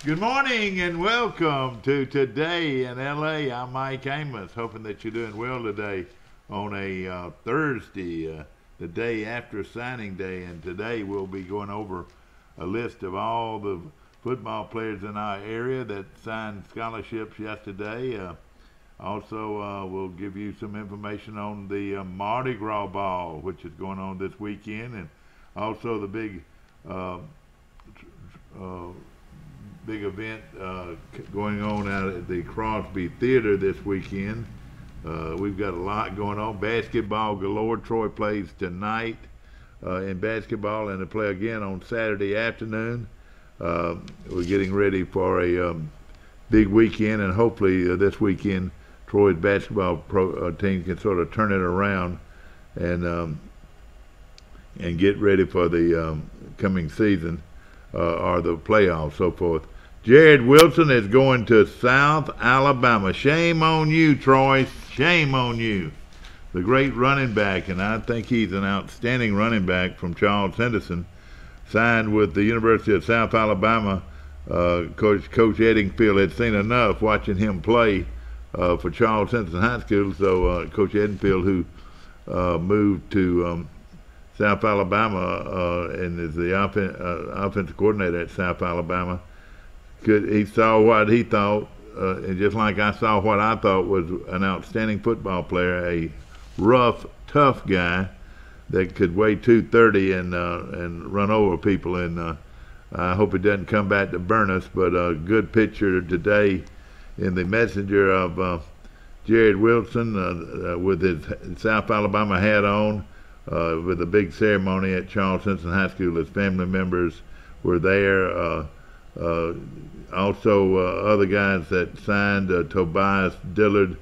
Good morning and welcome to Today in LA. I'm Mike Amos, hoping that you're doing well today on a Thursday, the day after signing day. And today we'll be going over a list of all the football players in our area that signed scholarships yesterday. Also, we'll give you some information on the Mardi Gras Ball, which is going on this weekend, and also the big event going on out at the Crosby Theater this weekend. We've got a lot going on. Basketball galore. Troy plays tonight in basketball, and they play again on Saturday afternoon. We're getting ready for a big weekend, and hopefully this weekend Troy's basketball team can sort of turn it around and get ready for the coming season or the playoffs, so forth. Jared Wilson is going to South Alabama. Shame on you, Troy. Shame on you. The great running back, and I think he's an outstanding running back from Charles Henderson, signed with the University of South Alabama. Coach Eddingfield had seen enough watching him play for Charles Henderson High School, so Coach Eddingfield, who moved to South Alabama and is the offensive coordinator at South Alabama, he saw what he thought, and just like I saw what I thought was an outstanding football player, a rough, tough guy that could weigh 230 and run over people. And I hope it doesn't come back to burn us. But a good picture today in the Messenger of Jared Wilson with his South Alabama hat on, with a big ceremony at Charles Henderson High School. His family members were there. Also, other guys that signed, Tobias Dillard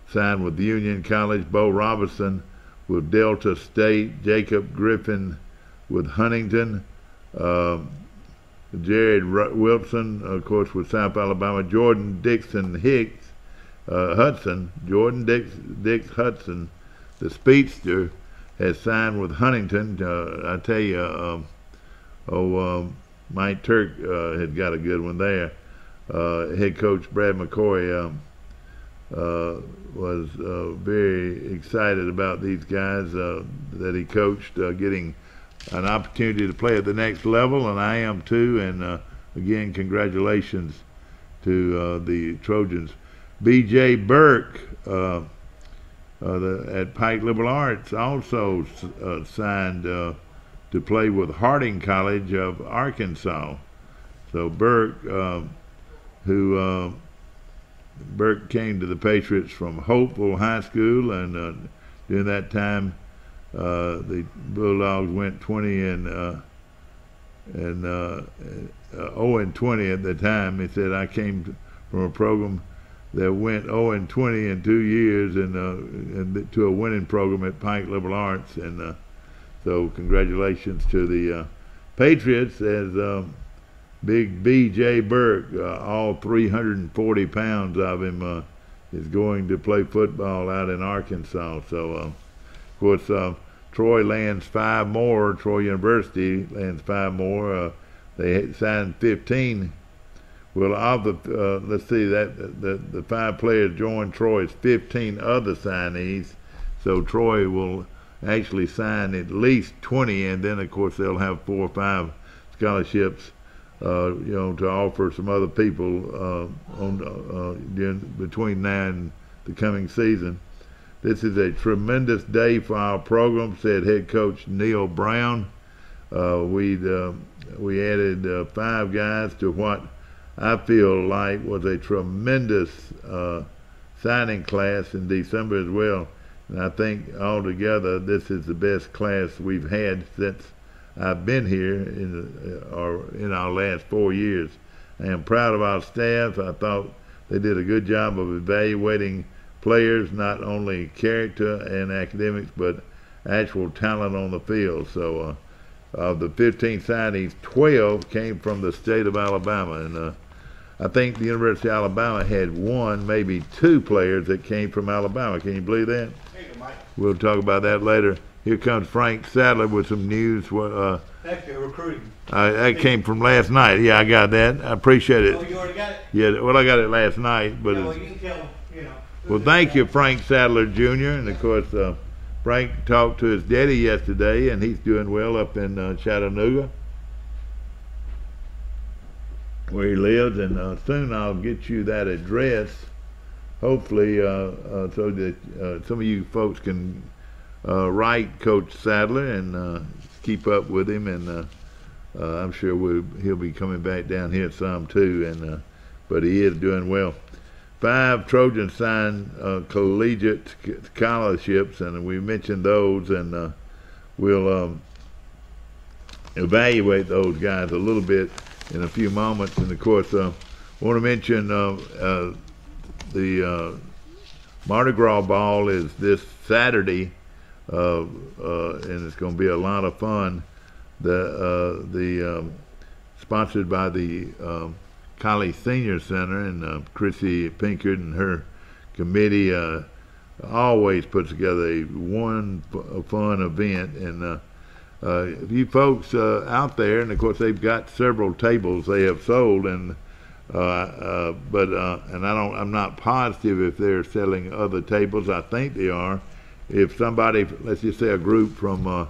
signed with Union College, Bo Robinson with Delta State, Jacob Griffin with Huntington, Jared Wilson, of course, with South Alabama, Jordan Dixon Hudson, the speedster, has signed with Huntington. I tell you, Mike Turk had got a good one there. Head coach Brad McCoy was very excited about these guys that he coached getting an opportunity to play at the next level, and I am too. And again, congratulations to the Trojans. B.J. Burke at Pike Liberal Arts also signed to play with Harding College of Arkansas. So Burke, Burke came to the Patriots from Hopeville High School, and during that time, the Bulldogs went 0-20 at the time. He said, I came from a program that went 0-20 in 2 years, and to a winning program at Pike Liberal Arts, and so congratulations to the Patriots as big B.J. Burke, all 340 pounds of him, is going to play football out in Arkansas. So, of course, Troy lands 5 more. Troy University lands 5 more. They signed 15. Well, of the let's see, that the 5 players joined Troy's 15 other signees. So Troy will actually sign at least 20, and then of course they'll have 4 or 5 scholarships, to offer some other people between now and the coming season. This is a tremendous day for our program, said head coach Neil Brown. We added 5 guys to what I feel like was a tremendous signing class in December as well. And I think altogether this is the best class we've had since I've been here in our last 4 years. I am proud of our staff. I thought they did a good job of evaluating players, not only character and academics, but actual talent on the field. So of the 15 signees, 12 came from the state of Alabama. And I think the University of Alabama had 1, maybe 2 players that came from Alabama. Can you believe that? We'll talk about that later. here comes Frank Sadler with some news. Actually, recruiting. That came from last night. Yeah, I got that. I appreciate it. Oh, you already got it? Yeah, well, I got it last night, but Yeah, well, you can tell, you know. well, thank you, Frank Sadler Jr. And of course, Frank talked to his daddy yesterday, and he's doing well up in Chattanooga, where he lives. And soon I'll get you that address, hopefully, so that some of you folks can write Coach Sadler and keep up with him. And I'm sure he'll be coming back down here some too. And but he is doing well. 5 Trojans signed collegiate scholarships, and we mentioned those, and we'll evaluate those guys a little bit in a few moments. And of course, I want to mention the Mardi Gras Ball is this Saturday, and it's going to be a lot of fun. Sponsored by the College Senior Center, and Chrissy Pinkert and her committee always puts together a fun event. And you folks out there, and of course they've got several tables they have sold, and I'm not positive if they're selling other tables. I think they are. If somebody, let's just say a group from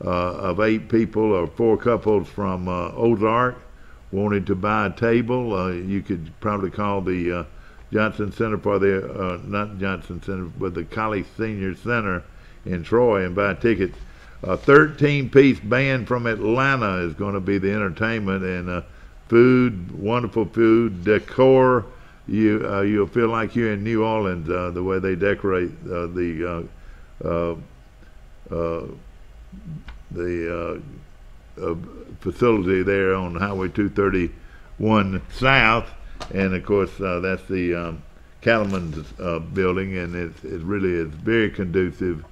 of 8 people or 4 couples from Ozark wanted to buy a table, you could probably call the Johnson Center for the, not Johnson Center, but the College Senior Center in Troy and buy tickets. A 13-piece band from Atlanta is going to be the entertainment, and food, wonderful food, decor. You'll feel like you're in New Orleans, the way they decorate the facility there on Highway 231 South, and of course that's the Cattleman's building, and it really is very conducive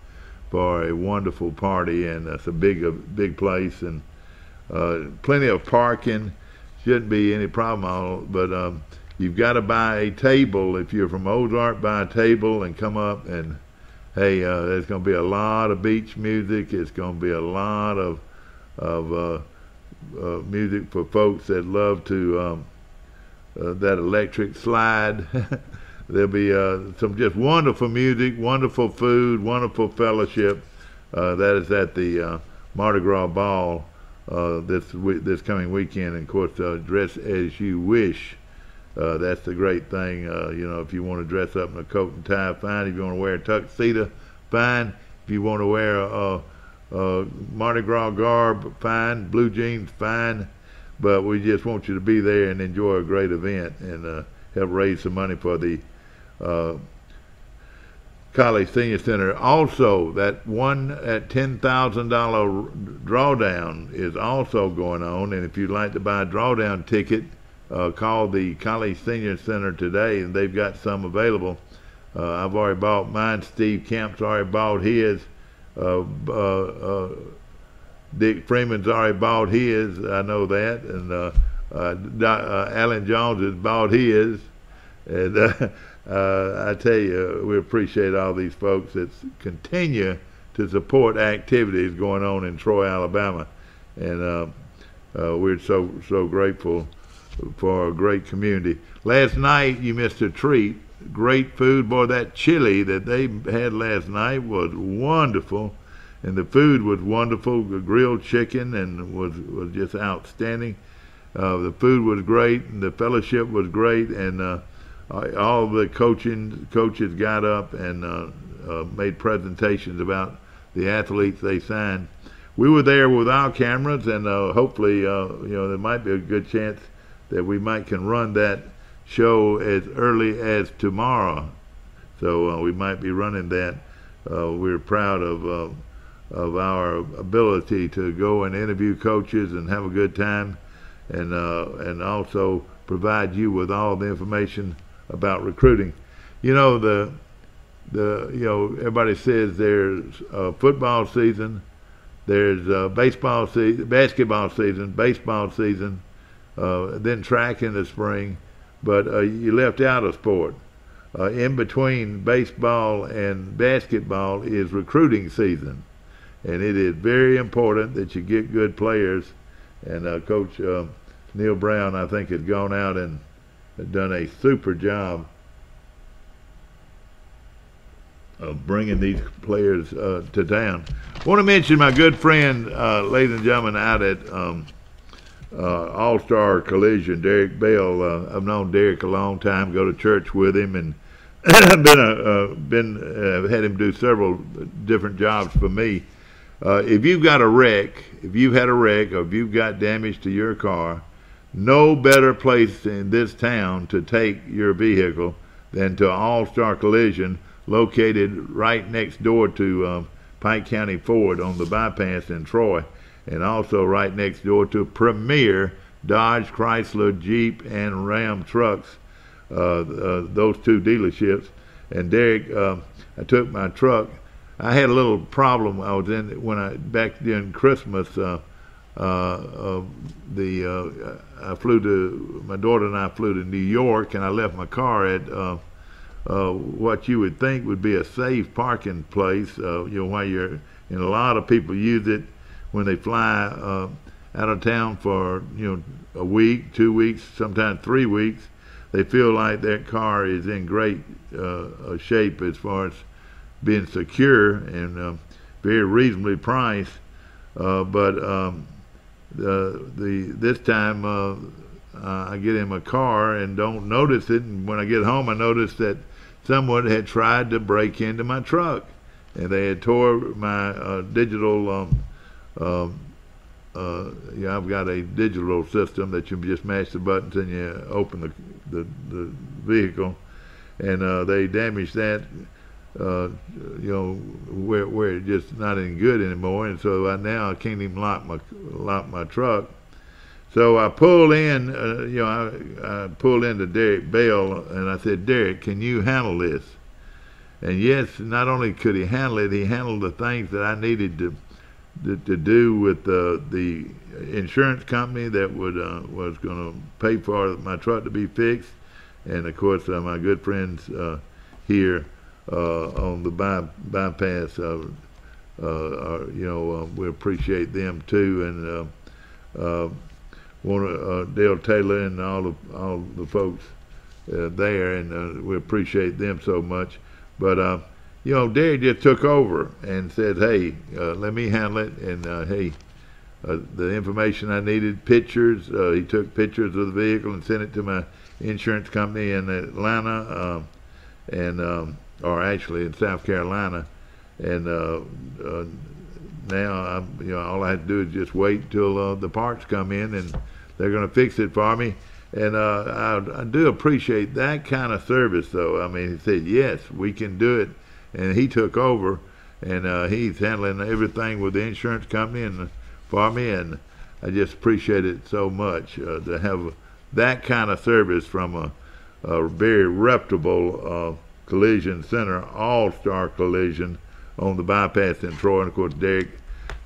for a wonderful party, and it's a big place, and plenty of parking. Shouldn't be any problem, but you've got to buy a table. If you're from Ozark, buy a table and come up, and hey, there's going to be a lot of beach music. It's going to be a lot of music for folks that love to that electric slide. There'll be some just wonderful music, wonderful food, wonderful fellowship. That is at the Mardi Gras Ball this coming weekend. And of course, dress as you wish. That's the great thing. You know, if you want to dress up in a coat and tie, fine. If you want to wear a tuxedo, fine. If you want to wear Mardi Gras garb, fine. Blue jeans, fine. But we just want you to be there and enjoy a great event, and help raise some money for the College Senior Center. Also, that $10,000 drawdown is also going on, and if you'd like to buy a drawdown ticket, call the College Senior Center today, and they've got some available. I've already bought mine. Steve Kemp's already bought his. Dick Freeman's already bought his. I know that. And Alan Jones has bought his. And I tell you, we appreciate all these folks that continue to support activities going on in Troy, Alabama. And we're so grateful for a great community. Last night you missed a treat. Great food. Boy, that chili that they had last night was wonderful, and the food was wonderful. The grilled chicken and was just outstanding. The food was great, and the fellowship was great, and all the coaches got up and made presentations about the athletes they signed. We were there with our cameras, and hopefully, you know, there might be a good chance that we can run that show as early as tomorrow. So we might be running that. We're proud of our ability to go and interview coaches and have a good time, and also provide you with all the information about recruiting. You know, everybody says there's football season, there's baseball season, basketball season, baseball season, then track in the spring, but you left out a sport. In between baseball and basketball is recruiting season. and it is very important that you get good players. And Coach Neil Brown, I think, had gone out and had done a super job of bringing these players to town. I want to mention my good friend, ladies and gentlemen, out at All-Star Collision, Derek Bell. I've known Derek a long time, go to church with him, and I've had him do several different jobs for me. If you've got a wreck, if you've had a wreck, or if you've got damage to your car, no better place in this town to take your vehicle than to All-Star Collision, located right next door to Pike County Ford on the bypass in Troy, and also right next door to Premier Dodge, Chrysler, Jeep, and Ram trucks, those two dealerships. And Derek, I took my truck. I had a little problem. I was in back during Christmas. My daughter and I flew to New York, and I left my car at what you would think would be a safe parking place. While you're, and a lot of people use it when they fly out of town for a week, 2 weeks, sometimes 3 weeks. They feel like their car is in great shape as far as being secure and very reasonably priced. This time I get in my car and don't notice it, and when I get home I notice that someone had tried to break into my truck, and they had tore my digital I've got a digital system that you just mash the buttons and you open the vehicle, and they damaged that where it's just not any good anymore, and so now I can't even lock my truck. So I pulled in, I pulled into Derek Bell, and I said, Derek, can you handle this? And yes, not only could he handle it, he handled the things that I needed to do with the insurance company that was going to pay for my truck to be fixed, and of course my good friends here on the bypass, we appreciate them too, and Dale Taylor and all the folks there, and we appreciate them so much. But Derek just took over and said, hey, let me handle it, and hey, the information I needed, pictures, he took pictures of the vehicle and sent it to my insurance company in Atlanta, or actually in South Carolina, and now all I have to do is just wait till the parts come in, and they're going to fix it for me. And I do appreciate that kind of service, though. I mean, he said, yes, we can do it, and he took over, and he's handling everything with the insurance company and for me, and I just appreciate it so much to have that kind of service from a very reputable collision center, All-Star Collision on the bypass in Troy. And of course, Derek,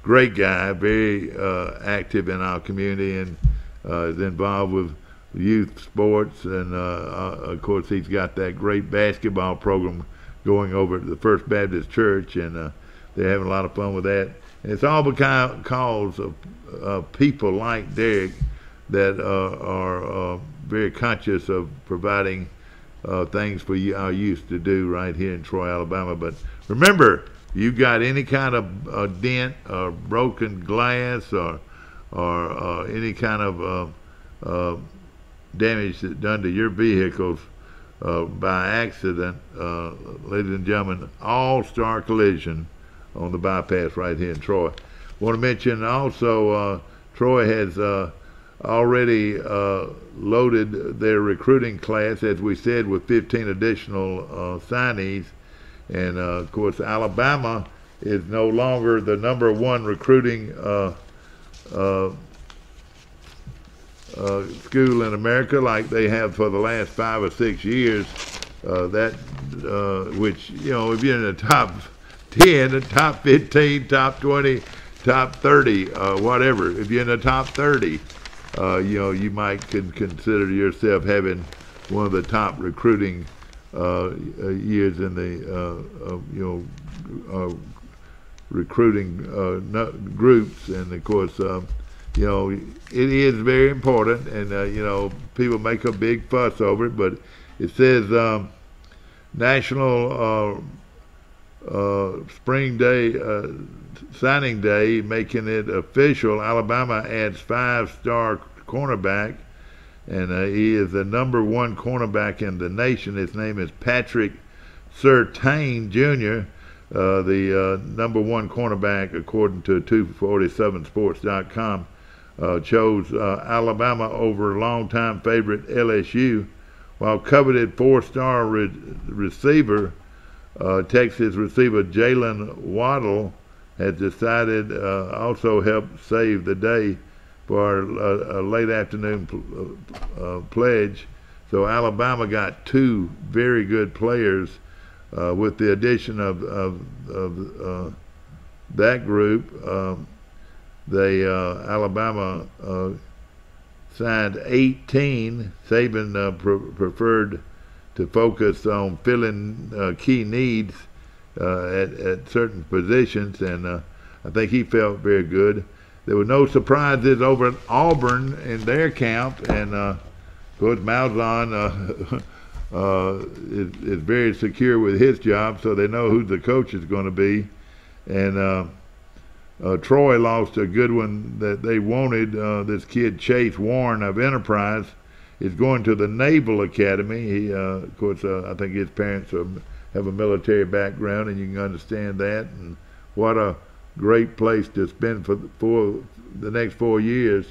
great guy, very active in our community, and is involved with youth sports, and of course he's got that great basketball program going over at the First Baptist Church, and they're having a lot of fun with that. And it's all because of people like Derek that are very conscious of providing things for our youth to do right here in Troy, Alabama. But remember, you got any kind of dent or broken glass or any kind of damage that's done to your vehicles by accident, ladies and gentlemen, All-Star Collision on the bypass right here in Troy. Want to mention also Troy has already loaded their recruiting class, as we said, with 15 additional signees. And of course, Alabama is no longer the #1 recruiting school in America like they have for the last 5 or 6 years. Which, if you're in the top 10, the top 15, top 20, top 30, whatever, if you're in the top 30, you might consider yourself having one of the top recruiting years in the recruiting groups, and of course, you know, it is very important, and you know, people make a big fuss over it, but it says National Spring Day signing day, making it official. Alabama adds 5-star cornerback, and he is the #1 cornerback in the nation. His name is Patrick Surtain Jr., the #1 cornerback, according to 247sports.com, chose Alabama over longtime favorite LSU, while coveted 4-star receiver, Texas receiver Jalen Waddle, has decided also helped save the day for a late afternoon pledge. So Alabama got 2 very good players with the addition of that group. Alabama signed 18. Saban preferred to focus on filling key needs at certain positions, and I think he felt very good. There were no surprises over at Auburn in their camp, and of course Malzahn is very secure with his job, so they know who the coach is going to be. And Troy lost a good one that they wanted. This kid Chase Warren of Enterprise is going to the Naval Academy. He, of course, I think his parents have a military background, and you can understand that. And what a great place to spend for the next 4 years.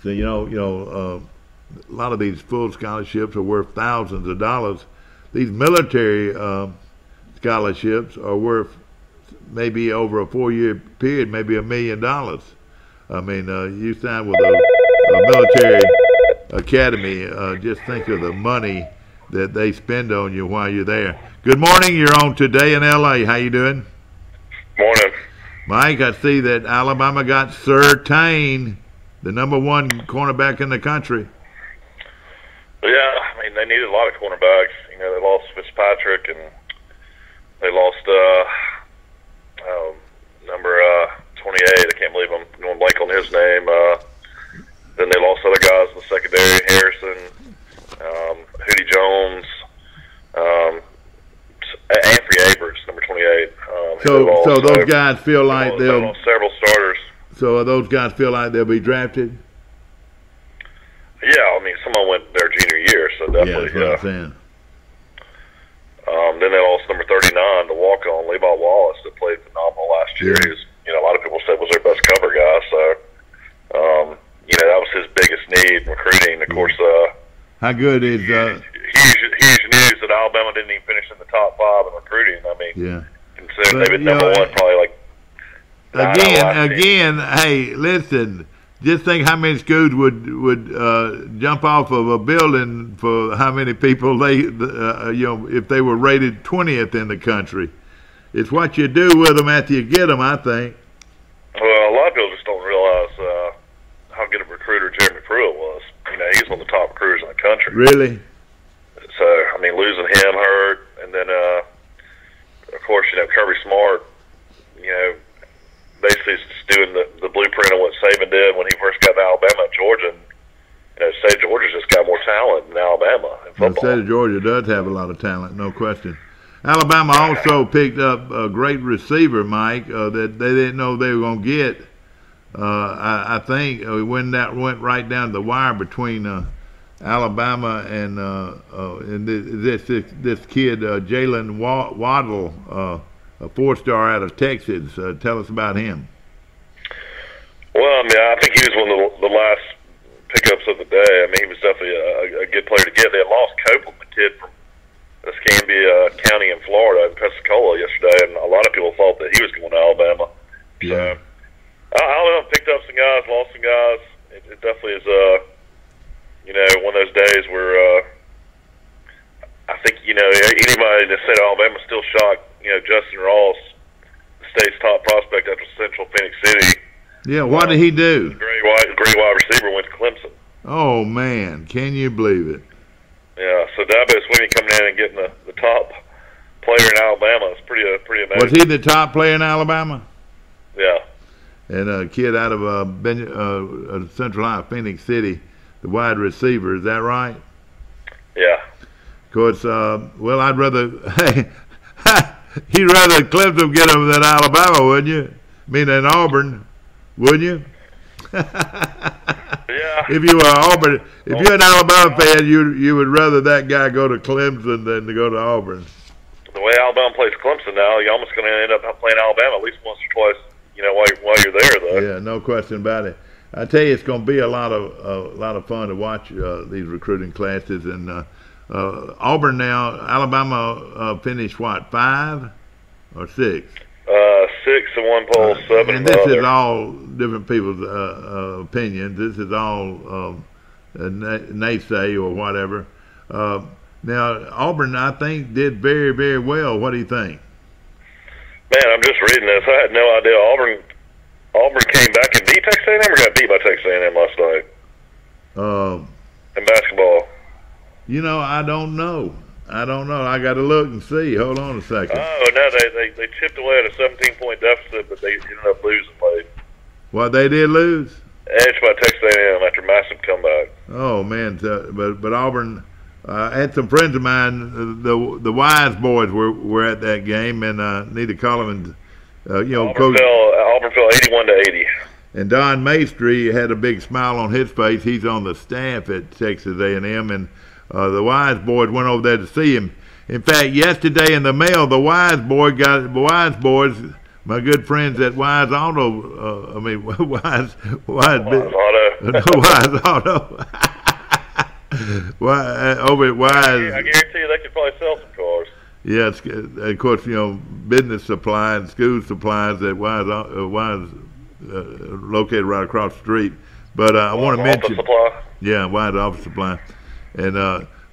So a lot of these full scholarships are worth thousands of dollars. These military scholarships are worth maybe over a 4-year period, maybe $1 million. I mean, you sign with a military academy. Just think of the money that they spend on you while you're there. Good morning. You're on Today in L.A. How you doing? Morning. Mike, I see that Alabama got Surtain, the #1 cornerback in the country. Yeah, I mean, they needed a lot of cornerbacks. You know, they lost Fitzpatrick, and they lost number 28. I can't believe I'm going blank on his name. Then they lost other guys in the secondary, Harrison, Hootie Jones, Anthony Averett, number 28. So those guys feel like they'll lost several starters. So those guys feel like they'll be drafted? Yeah, I mean, someone went their junior year, so definitely. Yeah, that's what I'm saying. Then they lost number 39, the walk-on, Levi Wallace, that played phenomenal last year. Yeah. He was, a lot of people said was their best cover guy. So, that was his biggest need in recruiting. Of course, how good is huge news that Alabama didn't even finish in the top 5 in recruiting. I mean, yeah. Considering they've been #1 probably like again. Hey, listen. Just think how many schools would jump off of a building for how many people if they were rated 20th in the country. It's what you do with them after you get them, I think. Well, a lot of people just don't realize how good a recruiter Jeremy Pruitt was. He's one of the top recruiters in the country. Really? So, I mean, losing him hurt, and then of course, Kirby Smart, basically just doing the blueprint of what Saban did when he first got to Alabama and Georgia. And, State of Georgia's just got more talent than Alabama in football. The State of Georgia does have a lot of talent, no question. Alabama also picked up a great receiver, Mike, that they didn't know they were going to get. I think when that went right down the wire between Alabama and this kid Jalen Waddle, a 4-star out of Texas. Tell us about him. Well, I mean, I think he was one of the last pickups of the day. I mean, he was definitely a good player to get. They had lost Copeland, the kid from Escambia County in Florida, in Pensacola yesterday, and a lot of people thought that he was going to Alabama. Yeah. So, Alabama picked up some guys, lost some guys. It definitely is, one of those days where I think, anybody in the state of Alabama is still shocked. Justin Ross, the state's top prospect after Central Phoenix City. Yeah, what did he do? Great wide receiver, went to Clemson. Oh, man, can you believe it? Yeah, so Dabo Swinney coming in and getting the top player in Alabama. It's pretty amazing. Was he the top player in Alabama? Yeah. And a kid out of Central Iowa, Phoenix City, the wide receiver. Is that right? Yeah. Of course, well, I'd rather, hey, you'd rather Clemson get him than Alabama, wouldn't you? I mean, than Auburn, wouldn't you? Yeah. If you were Auburn, if you're an Alabama fan, you would rather that guy go to Clemson than to go to Auburn. The way Alabama plays Clemson now, you're almost going to end up playing Alabama at least once or twice, while you're there, though. Yeah, no question about it. I tell you, it's going to be a lot of fun to watch these recruiting classes. And Auburn now, Alabama finished what, 5 or 6? 6 in one poll, 7 in and the this other. is all different people's opinions. This is all naysay or whatever. Now, Auburn, I think, did very, very well. What do you think? Man, I'm just reading this. I had no idea. Auburn came back and beat Texas A&M or got beat by Texas A&M last night in basketball. I don't know. I got to look and see. Hold on a second. Oh, no, they chipped away at a 17-point deficit, but they ended up losing late. What, they did lose? Edged by Texas A&M after a massive comeback. Oh, man. But Auburn, I had some friends of mine, the Wise boys were at that game, and need to call them and, Auburn Coach. fell 81-80. And Don Maestri had a big smile on his face. He's on the staff at Texas A&M, and the Wise boys went over there to see him. In fact, yesterday in the mail, the Wise boys, my good friends at Wise Auto, Wise Auto. Over at Wise. I guarantee you they could probably sell some cars. Yes, of course, business supply and school supplies at Wise located right across the street. But I want to mention, supply. yeah, Wise Office Supply, and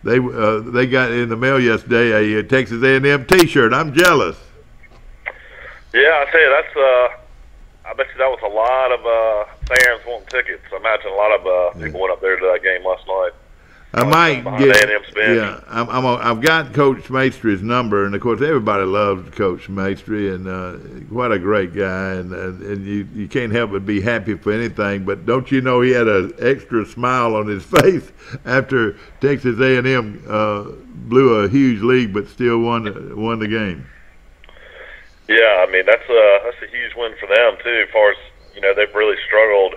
they got in the mail yesterday a Texas A&M T-shirt. I'm jealous. Yeah, I tell you, I bet you that was a lot of fans wanting tickets. I imagine a lot of people went up there to that game last night. I might get. A&M's bench. Yeah, I've got Coach Maestry's number, and of course everybody loves Coach Maestry, and what a great guy, and you can't help but be happy for anything. But don't you know he had an extra smile on his face after Texas A&M blew a huge lead, but still won the game. Yeah, I mean that's a huge win for them too. As far as they've really struggled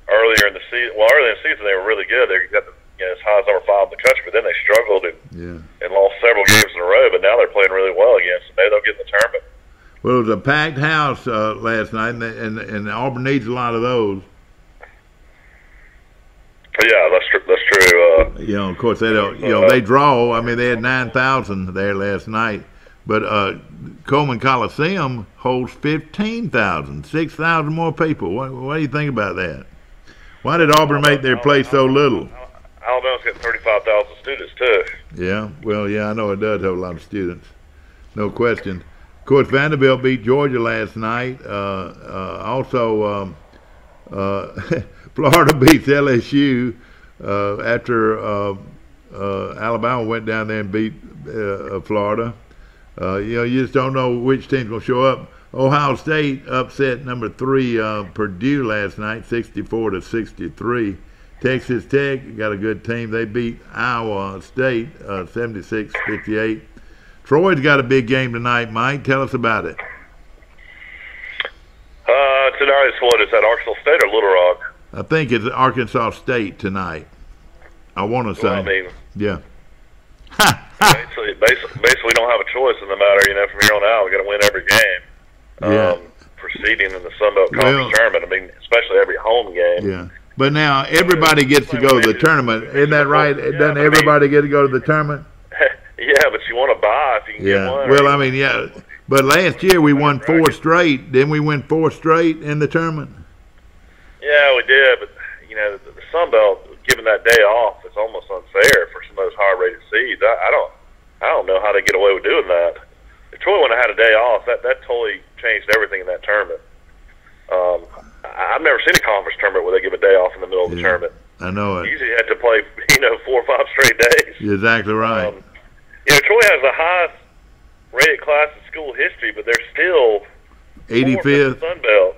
earlier in the season. Well, earlier in the season they were really good. They got as high as number 5 in the country, but then they struggled and lost several games in a row. But now they're playing really well again, so maybe they'll get in the tournament. Well, it was a packed house last night, and Auburn needs a lot of those. Yeah, that's true. Of course they don't. They draw. I mean, they had 9,000 there last night, but Coleman Coliseum holds 15,000, 6,000 more people. What do you think about that? Why did Auburn make their place so little? Alabama's got 35,000 students too. Yeah, well, yeah, I know it does have a lot of students, no question. Of course, Vanderbilt beat Georgia last night. Also, Florida beats LSU after Alabama went down there and beat Florida. You just don't know which team's going to show up. Ohio State upset number 3 Purdue last night, 64-63. Texas Tech got a good team. They beat Iowa State 76-58. Troy's got a big game tonight, Mike. Tell us about it. Tonight is what? Is that Arkansas State or Little Rock? I think it's Arkansas State tonight. I want to say. Well, I mean, yeah. basically, we don't have a choice in the matter. From here on out, we got to win every game. Proceeding in the Sun Belt Conference tournament. I mean, especially every home game. Yeah. But now everybody gets to go to the tournament. Isn't that right? Doesn't everybody get to go to the tournament? Yeah, but you want to buy if you can get one. Well, I mean, yeah. But last year we won 4 straight. Didn't we win 4 straight in the tournament? Yeah, we did. But, the Sun Belt, giving that day off, is almost unfair for some of those higher-rated seeds. I don't know how they get away with doing that. If Troy would have had a day off, that totally changed everything in that tournament. I've never seen a conference tournament where they give a day off in the middle of the tournament. I know it. Usually you have to play, 4 or 5 straight days. You're exactly right. Troy has the highest rated class in school history, but they're still fourth in the 85th. Sun Belt.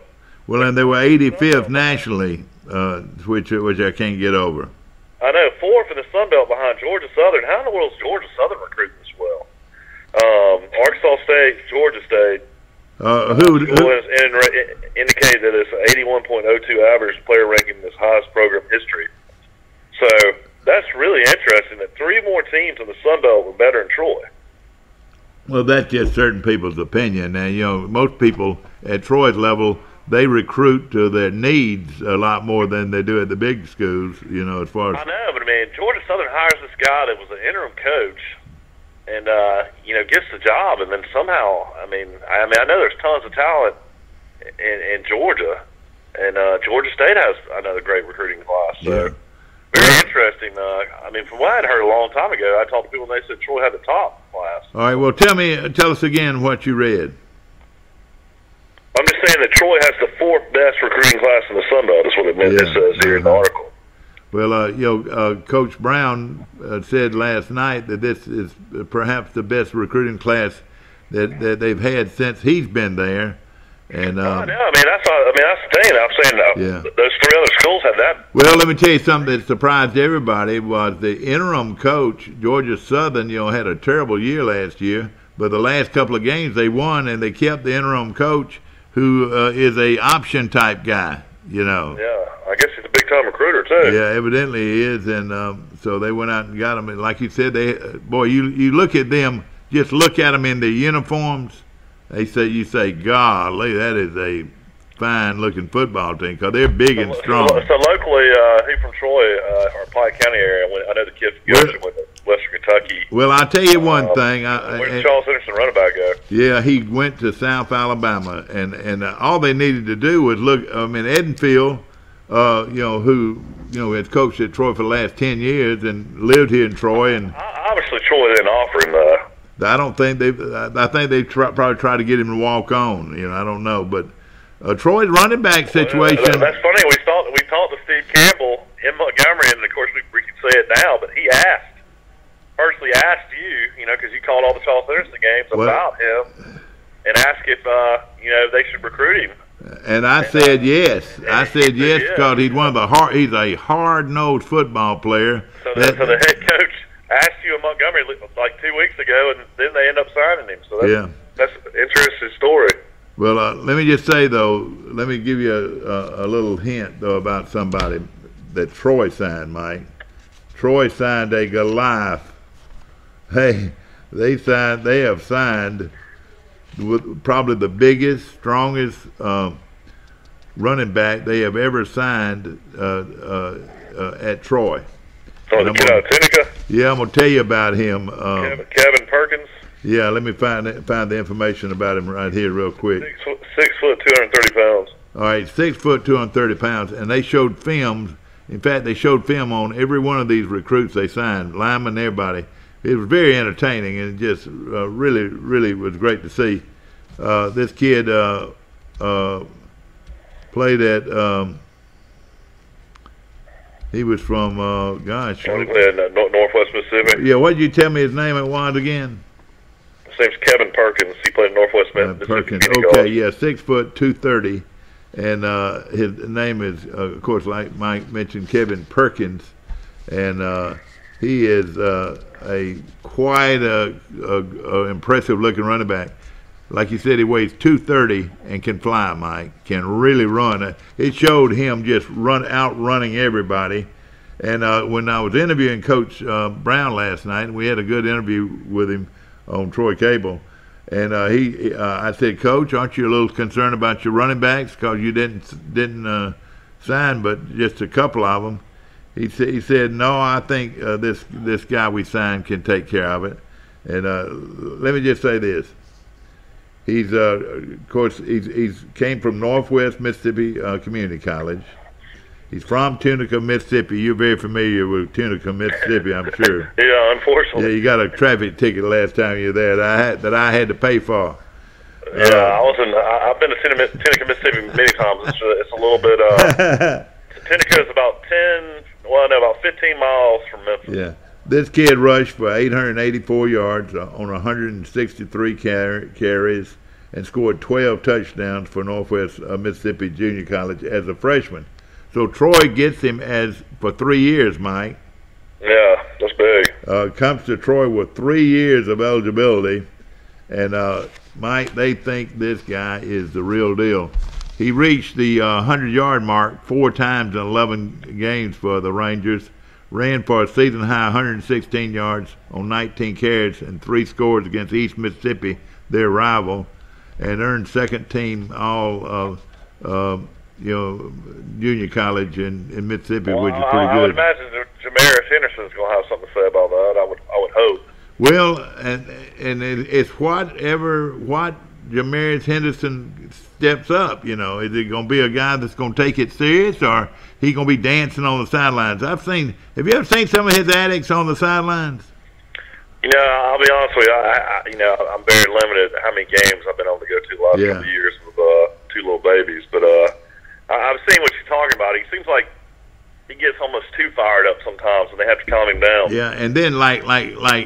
Well, and they were 85th nationally, which I can't get over. I know, fourth in the Sun Belt behind Georgia Southern. How in the world is Georgia Southern recruiting this well? Arkansas State, Georgia State. Who has indicated that it's an 81.02 average player ranking in this highest program history. So that's really interesting that three more teams in the Sun Belt were better than Troy. Well, that's just certain people's opinion. Now, you know, most people at Troy's level, they recruit to their needs a lot more than they do at the big schools, you know, as far as... I know, but I mean, Georgia Southern hires this guy that was an interim coach and, you know, gets the job, and then somehow, I mean, I know there's tons of talent in Georgia, and Georgia State has another great recruiting class, so... Yeah. Very interesting. I mean, from what I had heard a long time ago, I talked to people and they said Troy had the top class. All right, well, tell us again what you read. I'm just saying that Troy has the fourth best recruiting class in the Sun Belt. That's what it says here in the article. Well, you know, Coach Brown said last night that this is perhaps the best recruiting class that they've had since he's been there. And I know. I mean, that's the thing. I'm saying those three other schools had that. Well, let me tell you something that surprised everybody was the interim coach, Georgia Southern. You know, had a terrible year last year, but the last couple of games they won, and they kept the interim coach, who is a option type guy. You know. Yeah, I guess he's a big time recruiter too. Yeah, evidently he is, and so they went out and got him. And like you said, you look at them, just look at them in their uniforms. You say, golly, that is a fine-looking football team because they're big and strong. So locally, he's from Troy, or Pike County area. I know the kid from Goshen went to Western Kentucky. Well, I'll tell you one thing. Where did Charles Henderson running back go? Yeah, he went to South Alabama, and all they needed to do was look. I mean, Edenfield, you know, who has coached at Troy for the last 10 years and lived here in Troy, and obviously Troy didn't offer him I don't think I think they probably tried to get him to walk on. You know, I don't know, but Troy's running back situation. Well, that's funny. We talked to Steve Campbell in Montgomery, and of course we can say it now. But he personally asked you, because you called all the Charles Henderson games about him, and asked if they should recruit him. And I said yes. I said yes because he's he's a hard-nosed football player. So the head coach asked you in Montgomery like 2 weeks ago, and then they end up signing him. So that's an interesting story. Well, let me just say, though, let me give you a little hint, though, about somebody that Troy signed, Mike. Troy signed a Goliath. Hey, they have signed with probably the biggest, strongest running back they have ever signed at Troy. Oh, the kid out of Tunica? Yeah, I'm going to tell you about him. Kevin Perkins? Yeah, let me find the information about him right here real quick. 6 foot, 230 pounds. All right, 6 foot, 230 pounds. And they showed films. In fact, they showed film on every one of these recruits they signed, linemen, everybody. It was very entertaining, and just really, really was great to see. This kid played at... he was from, He played in Northwest Mississippi. Yeah, what did you tell me his name was again? His name's Kevin Perkins. He played in Northwest Mississippi. Perkins. Okay, yeah, 6 foot, 230. And his name is, of course, like Mike mentioned, Kevin Perkins. And he is quite a impressive-looking running back. Like you said, he weighs 230 and can fly, Mike. Can really run. It showed him just outrunning everybody. And when I was interviewing Coach Brown last night, we had a good interview with him on Troy Cable. And I said, Coach, aren't you a little concerned about your running backs because you didn't sign, but just a couple of them? He said, no, I think this guy we signed can take care of it. And let me just say this. He's, of course, he's came from Northwest Mississippi Community College. He's from Tunica, Mississippi. You're very familiar with Tunica, Mississippi, I'm sure. Yeah, unfortunately. Yeah, you got a traffic ticket last time you were there that I had to pay for. Yeah, I've been to Tunica, Mississippi many times. It's a little bit. Tunica is about 15 miles from Memphis. Yeah. This kid rushed for 884 yards on 163 carries and scored 12 touchdowns for Northwest Mississippi Junior College as a freshman. So Troy gets him for 3 years, Mike. Yeah, that's big. Comes to Troy with 3 years of eligibility. And, Mike, they think this guy is the real deal. He reached the 100-yard mark 4 times in 11 games for the Rangers, ran for a season-high 116 yards on 19 carries and 3 scores against East Mississippi, their rival, and earned second-team all junior college in Mississippi, which is pretty I would good. imagine that Jamaris Henderson's going to have something to say about that. I would hope. Well, and it's what Jamaris Henderson steps up. Is it going to be a guy that's going to take it serious, or he going to be dancing on the sidelines? Have you ever seen some of his antics on the sidelines? I'll be honest with you. I'm very limited how many games I've been able to go to the last couple of years with 2 little babies. But I've seen what you're talking about. He seems like he gets almost too fired up sometimes, and they have to calm him down. Yeah, and then like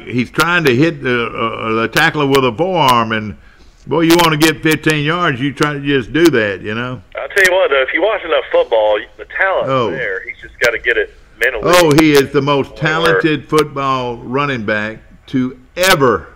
he's trying to hit the tackler with a forearm, and boy, you want to get 15 yards, you try to just do that. I'll tell you what, though, if you watch enough football, the talent's there. He's just got to get it mentally. Oh, he is the most talented football running back to ever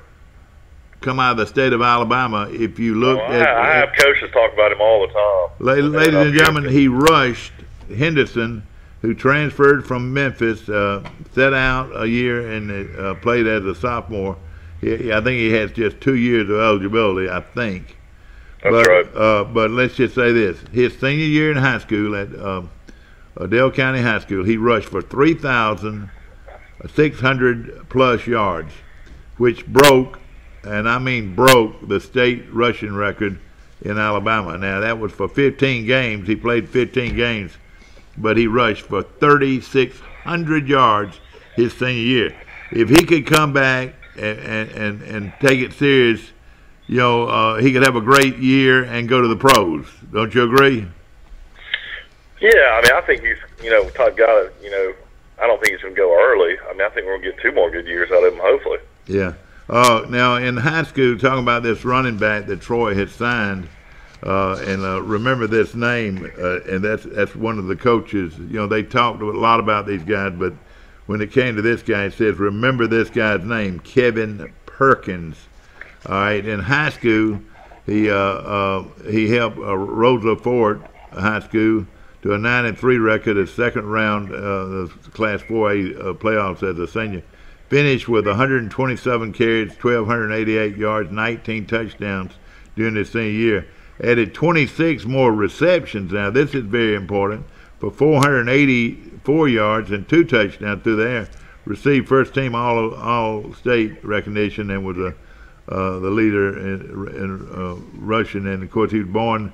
come out of the state of Alabama. If you look I have coaches talk about him all the time. Ladies and gentlemen, he rushed Henderson, who transferred from Memphis, set out a year and played as a sophomore. I think he has just 2 years of eligibility, I think. That's right. But let's just say this. His senior year in high school at Dale County High School, he rushed for 3,600-plus yards, which broke, and I mean broke, the state rushing record in Alabama. Now, that was for 15 games. He played 15 games, but he rushed for 3,600 yards his senior year. If he could come back and take it serious, he could have a great year and go to the pros. Don't you agree? Yeah, I think he's, type guy, I don't think he's going to go early. I think we're going to get 2 more good years out of him, hopefully. Yeah. Now, in high school, talking about this running back that Troy had signed, and remember this name, and that's one of the coaches. They talked a lot about these guys, but when it came to this guy, it says, remember this guy's name, Kevin Perkins. All right, in high school, he helped Rosa Fort High School to a 9-3 record, a second round the Class 4A playoffs as a senior. Finished with 127 carries, 1,288 yards, 19 touchdowns during his senior year. Added 26 more receptions. Now, this is very important. For 484 yards and 2 touchdowns through the air. Received first-team all-state recognition and was the leader in rushing. And, of course, he was born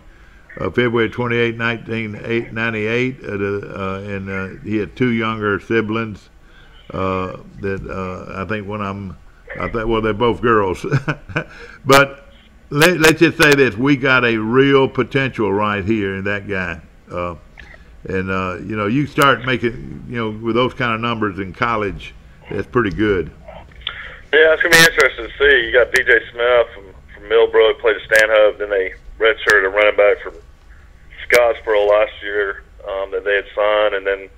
February 28, 1998, and he had 2 younger siblings. That I think they're both girls. But let's just say this: we got a real potential right here in that guy. You start making, with those kind of numbers in college, that's pretty good. Yeah, it's gonna be interesting to see. You got B.J. Smith from Millbrook, played at Stanhope, then they redshirted a running back from Scottsboro last year that they had signed, and then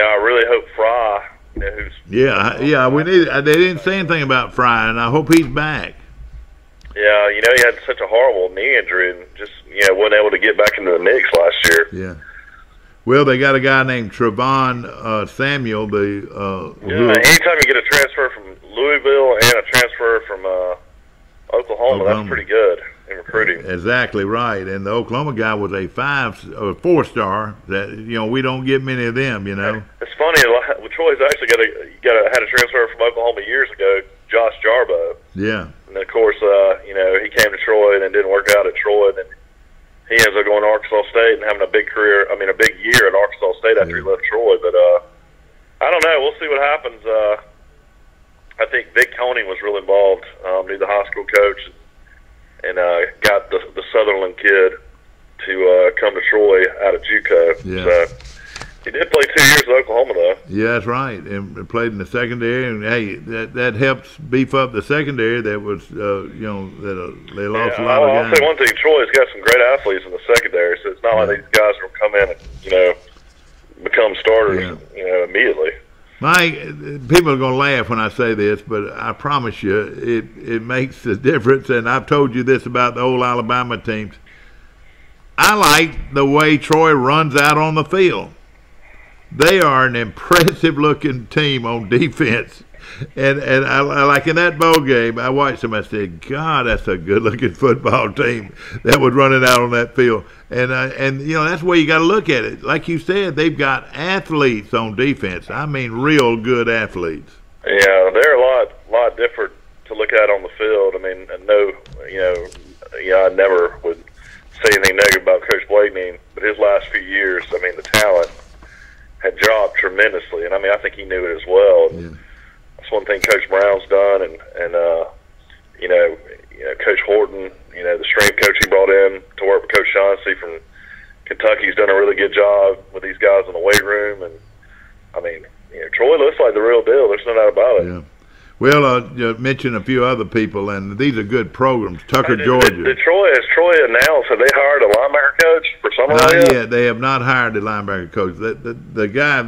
I really hope Fry. They didn't say anything about Fry, and I hope he's back. Yeah, he had such a horrible knee injury and just wasn't able to get back into the mix last year. Yeah. Well, they got a guy named Trevon Samuel. Anytime you get a transfer from Louisville and a transfer from Oklahoma, that's pretty good in recruiting. Exactly right. And the Oklahoma guy was a 4-star. That we don't get many of them. It's funny. Troy's actually had a transfer from Oklahoma years ago, Josh Jarbo. Yeah. And of course, he came to Troy and it didn't work out at Troy. And then he ends up going to Arkansas State and having a big year at Arkansas State after he left Troy. But I don't know. We'll see what happens. I think Vic Coney was real involved. Knew the high school coach and got the Sutherland kid to come to Troy out of JUCO. Yeah. So he did play 2 years at Oklahoma, though. Yeah, that's right, and played in the secondary. And hey, that helps beef up the secondary. That was, they lost a lot of I'll guys. say one thing: Troy's got some great athletes in the secondary, so it's not like these guys will come in and become starters, immediately. Mike, people are going to laugh when I say this, but I promise you, it makes a difference. And I've told you this about the old Alabama teams. I like the way Troy runs out on the field. They are an impressive-looking team on defense. And I like in that bowl game, I watched them. I said, God, that's a good-looking football team that was running out on that field. And that's where you got to look at it. Like you said, they've got athletes on defense. I mean, real good athletes. Yeah, they're a lot different to look at on the field. I mean, I never would say anything negative about Coach Blakeney, but his last few years, I mean, the talent had dropped tremendously, and I mean, I think he knew it as well. Yeah. That's one thing Coach Brown's done, and Coach Horton, the strength coach he brought in to work with Coach Shaughnessy from Kentucky's done a really good job with these guys in the weight room, and I mean, Troy looks like the real deal. There's no doubt about it. Yeah. Well, you mentioned a few other people, and these are good programs. Tucker, Georgia. Has Troy announced, have they hired a linebacker coach for summer? Not yet. They have not hired a linebacker coach. The guy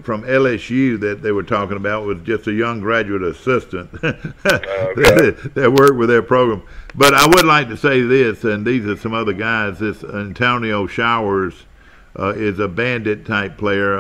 from LSU that they were talking about was just a young graduate assistant that worked with their program. But I would like to say this, and these are some other guys. This Antonio Showers is a bandit type player.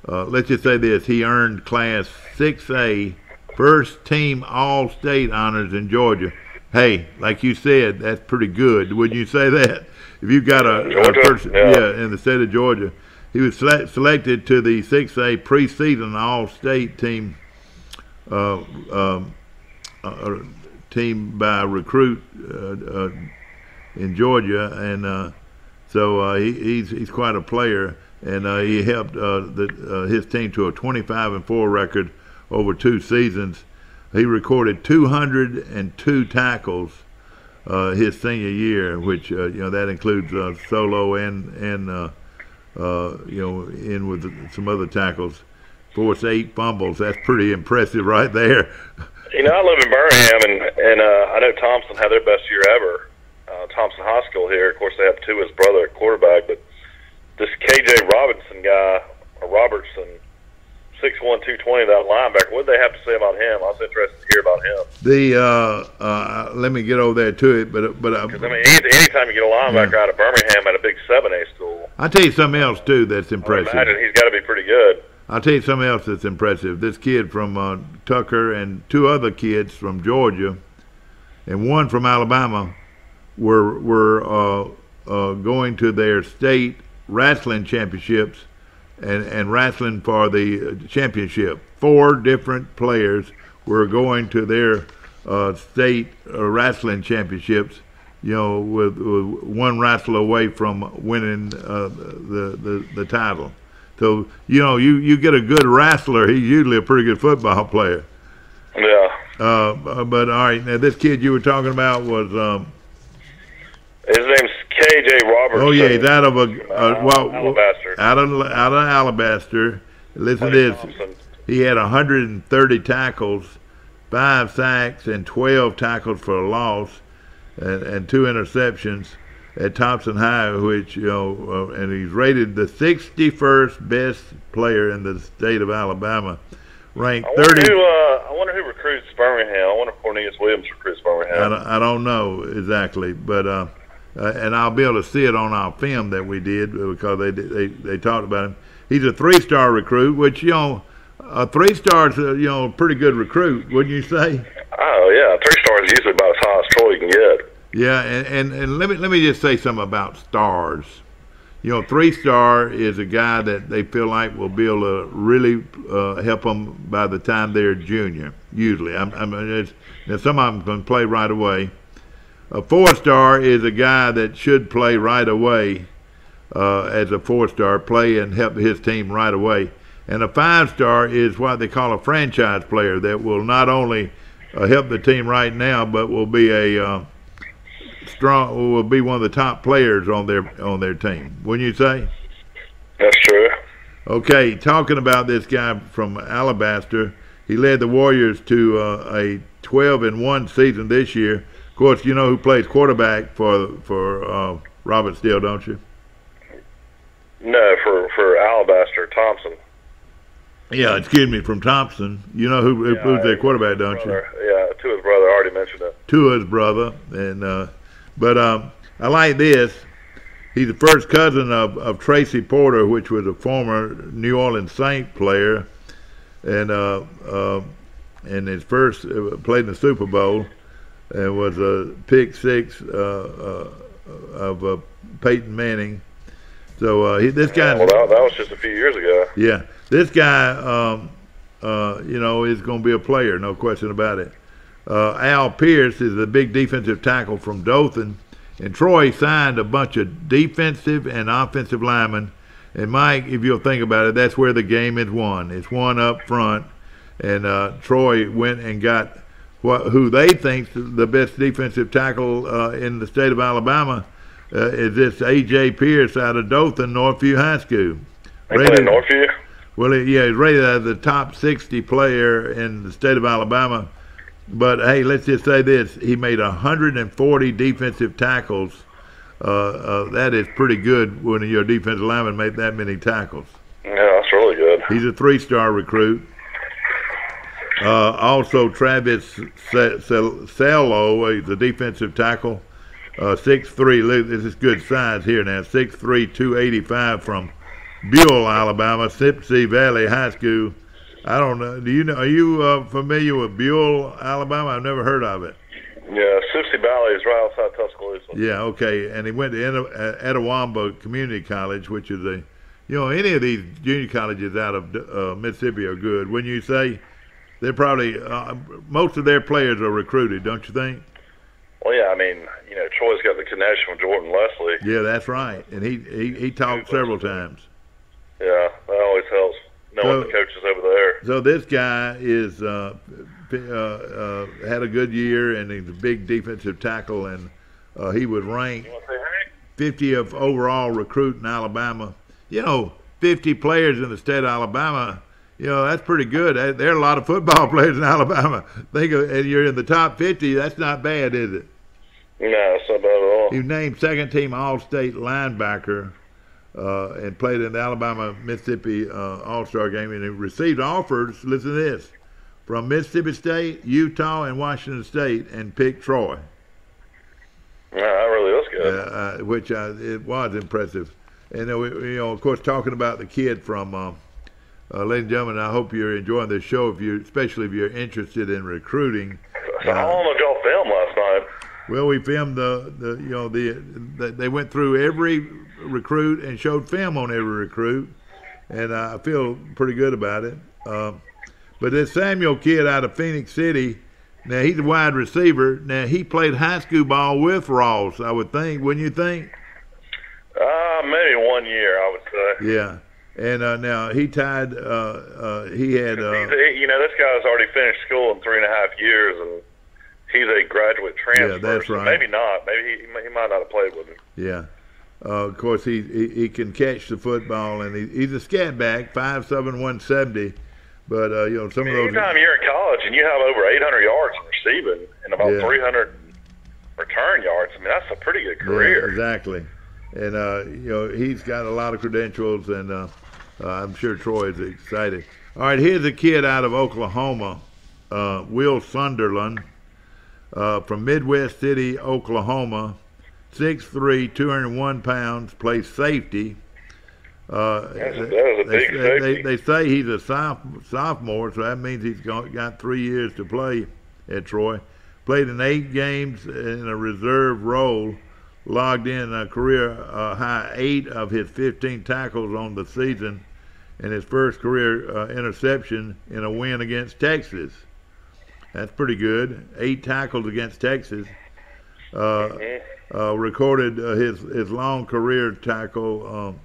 Let's just say this: he earned Class 6A first team All-State honors in Georgia. Hey, like you said, that's pretty good. Wouldn't you say that? If you've got a person, in the state of Georgia, he was selected to the 6A preseason All-State team, team by a recruit in Georgia, and so he's quite a player. And he helped his team to a 25-4 record over 2 seasons. He recorded 202 tackles his senior year, which that includes solo and in with some other tackles. Forced 8 fumbles. That's pretty impressive right there. I live in Birmingham, and I know Thompson had their best year ever. Thompson High School here. Of course, they have 2 his brother at quarterback, but this KJ Robertson, 6'1", 220, that linebacker. What did they have to say about him? I was interested to hear about him. Let me get over there to it, but because anytime you get a linebacker out of Birmingham at a big 7A school, I'll tell you something else too that's impressive. I imagine he's got to be pretty good. I'll tell you something else that's impressive. This kid from Tucker and 2 other kids from Georgia, and 1 from Alabama, were going to their state wrestling championships and wrestling for the championship. 4 different players were going to their state wrestling championships, with 1 wrestler away from winning the title. So you get a good wrestler, he's usually a pretty good football player. Yeah. But all right, now this kid you were talking about was his name's KJ Robertson. Oh yeah, he's out of Alabaster. Out of Alabaster. Listen to this. Thompson. He had 130 tackles, 5 sacks, and 12 tackles for a loss, and 2 interceptions at Thompson High, which and he's rated the 61st best player in the state of Alabama, ranked 30. I wonder who recruits Birmingham. I wonder if Cornelius Williams recruits Birmingham. I don't know exactly, but and I'll be able to see it on our film that we did because they talked about him. He's a 3-star recruit, which a 3-star's a pretty good recruit, wouldn't you say? Oh yeah, 3-star is usually about as high as Troy can get. Yeah, and let me just say something about stars. 3-star is a guy that they feel like will be able to really help them by the time they're junior. Usually, now some of them can play right away. A 4-star is a guy that should play right away as a 4-star, play and help his team right away. And a 5-star is what they call a franchise player that will not only help the team right now, but will be a strong, will be one of the top players on their team. Wouldn't you say? That's true. Okay, talking about this guy from Alabaster, he led the Warriors to a 12-1 season this year. Of course, you know who plays quarterback for Robert Steele, don't you? No, for Alabaster, Thompson. Yeah, excuse me, from Thompson. You know who's their quarterback, don't you? Yeah, Tua's brother. I already mentioned it. Tua's brother, and but I like this. He's the first cousin of Tracy Porter, which was a former New Orleans Saint player, and his first played in the Super Bowl, and was a pick six of Peyton Manning. So this guy. Well, that was just a few years ago. Yeah, this guy, is going to be a player, no question about it. Al Pierce is the big defensive tackle from Dothan, and Troy signed a bunch of defensive and offensive linemen. And Mike, if you'll think about it, that's where the game is won. It's won up front, and Troy went and got who they think's the best defensive tackle in the state of Alabama. Is this A.J. Pierce out of Dothan, Northview High School. They play in Northview? Well, he's rated as the top 60 player in the state of Alabama. But, hey, let's just say this. He made 140 defensive tackles. That is pretty good when your defensive lineman made that many tackles. Yeah, that's really good. He's a 3-star recruit. Also, Travis Cello, he's a defensive tackle. 6'3", this is good size here now, 6'3", 285 from Buell, Alabama, Sipsey Valley High School. I don't know. Are you familiar with Buell, Alabama? I've never heard of it. Yeah, Sipsey Valley is right outside Tuscaloosa. Yeah, okay. And he went to Etowamba Community College, which is any of these junior colleges out of Mississippi are good. Wouldn't you say? They're probably, most of their players are recruited, don't you think? Well, yeah, I mean, Troy's got the connection with Jordan Leslie. Yeah, that's right. And he talked several times. Yeah, that always helps, knowing the coaches over there. So this guy is had a good year, and he's a big defensive tackle, and he would rank 50th overall recruit in Alabama. 50 players in the state of Alabama, that's pretty good. There are a lot of football players in Alabama. And you're in the top 50, that's not bad, is it? No, it's not bad at all. He named second-team All-State linebacker and played in the Alabama-Mississippi All-Star game, and he received offers, listen to this, from Mississippi State, Utah, and Washington State, and picked Troy. Yeah, that really was good. Which it was impressive. And, of course, talking about the kid from, ladies and gentlemen, I hope you're enjoying this show, especially if you're interested in recruiting. So how long did y'all film last night? Well, we filmed they went through every recruit and showed film on every recruit, and I feel pretty good about it. But this Samuel kid out of Phoenix City, now he's a wide receiver. Now he played high school ball with Ross, I would think. Wouldn't you think? Maybe 1 year, I would say. Yeah, and now he tied. He had. This guy's already finished school in 3.5 years, and he's a graduate transfer. Yeah, that's right. So maybe not. Maybe he might not have played with him. Yeah. Of course, he can catch the football, and he's a scat back, 5'7", 170. But some of those. Anytime you're in college and you have over 800 yards in receiving and about 300 return yards, I mean that's a pretty good career. Yeah, exactly. And he's got a lot of credentials, and I'm sure Troy is excited. All right, here's a kid out of Oklahoma, Will Sunderland, from Midwest City, Oklahoma. 6'3", 201 pounds, plays safety. That was a big safety. They say he's a sophomore, so that means he's got 3 years to play at Troy. Played in 8 games in a reserve role, logged in a career high 8 of his 15 tackles on the season, and his first career interception in a win against Texas. That's pretty good. 8 tackles against Texas. Recorded his long career tackle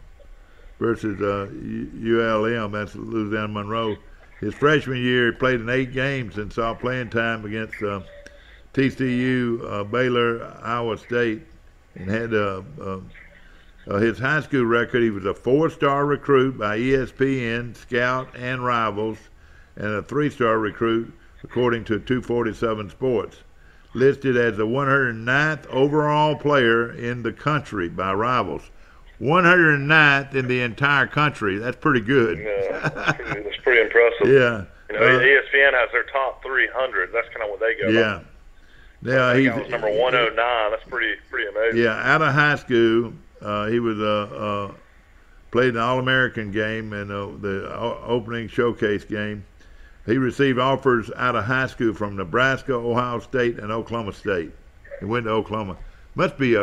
versus ULM, that's Louisiana Monroe. His freshman year, he played in 8 games and saw playing time against TCU, Baylor, Iowa State, and had his high school record. He was a 4-star recruit by ESPN, Scout, and Rivals, and a 3-star recruit according to 247 Sports. Listed as the 109th overall player in the country by Rivals. 109th in the entire country. That's pretty good. Yeah, that's pretty impressive. Yeah. ESPN has their top 300. That's kind of what they go Yeah. by. Yeah, he was number 109. That's pretty amazing. Yeah, out of high school, he was played an All-American game and the opening showcase game. He received offers out of high school from Nebraska, Ohio State, and Oklahoma State. He went to Oklahoma. Must be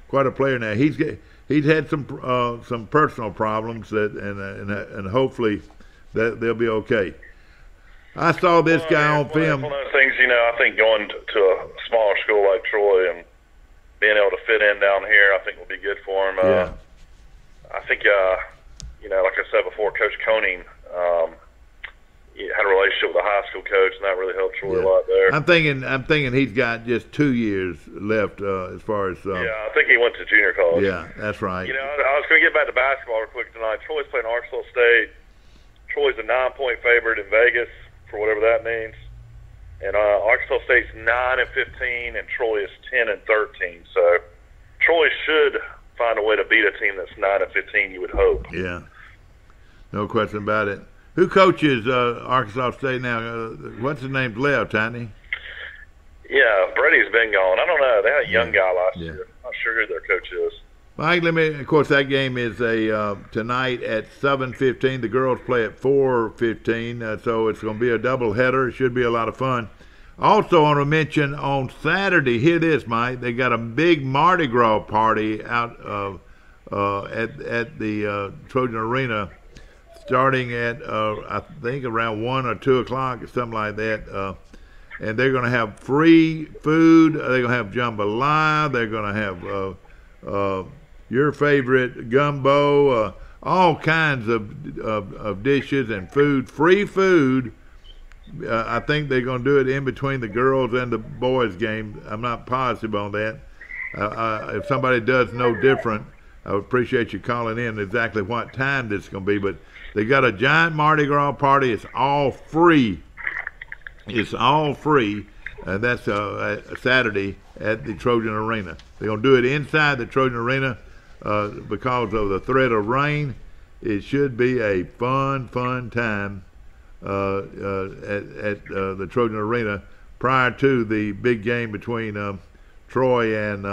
quite a player now. He's had some personal problems and hopefully that they'll be okay. I saw this guy on film. One of those things, I think going to a smaller school like Troy and being able to fit in down here, I think will be good for him. Yeah. I think, like I said before, Coach Koenig he had a relationship with a high school coach, and that really helped Troy a lot there. I'm thinking he's got just 2 years left as far as. Yeah, I think he went to junior college. Yeah, that's right. I was going to get back to basketball real quick tonight. Troy's playing Arkansas State. Troy's a 9-point favorite in Vegas, for whatever that means. And Arkansas State's 9-15, and Troy is 10-13. So Troy should find a way to beat a team that's 9-15. You would hope. Yeah, no question about it. Who coaches Arkansas State now? What's his name? Left, hasn't he? Yeah, Brady's been gone. I don't know. They had a young guy last year. I'm not sure who their coach is. Mike, of course, that game is tonight at 7:15. The girls play at 4:15, so it's going to be a doubleheader. It should be a lot of fun. Also, I want to mention on Saturday, hear this, Mike, they got a big Mardi Gras party out at the Trojan Arena, starting at I think around 1 or 2 o'clock or something like that. And they're going to have free food. They're going to have jambalaya. They're going to have your favorite gumbo, all kinds of dishes and food, free food. I think they're going to do it in between the girls and the boys game. I'm not positive on that. If somebody does know different, I would appreciate you calling in exactly what time this is going to be. But they got a giant Mardi Gras party. It's all free. It's all free. And that's Saturday at the Trojan Arena. They're going to do it inside the Trojan Arena because of the threat of rain. It should be a fun time at the Trojan Arena prior to the big game between Troy and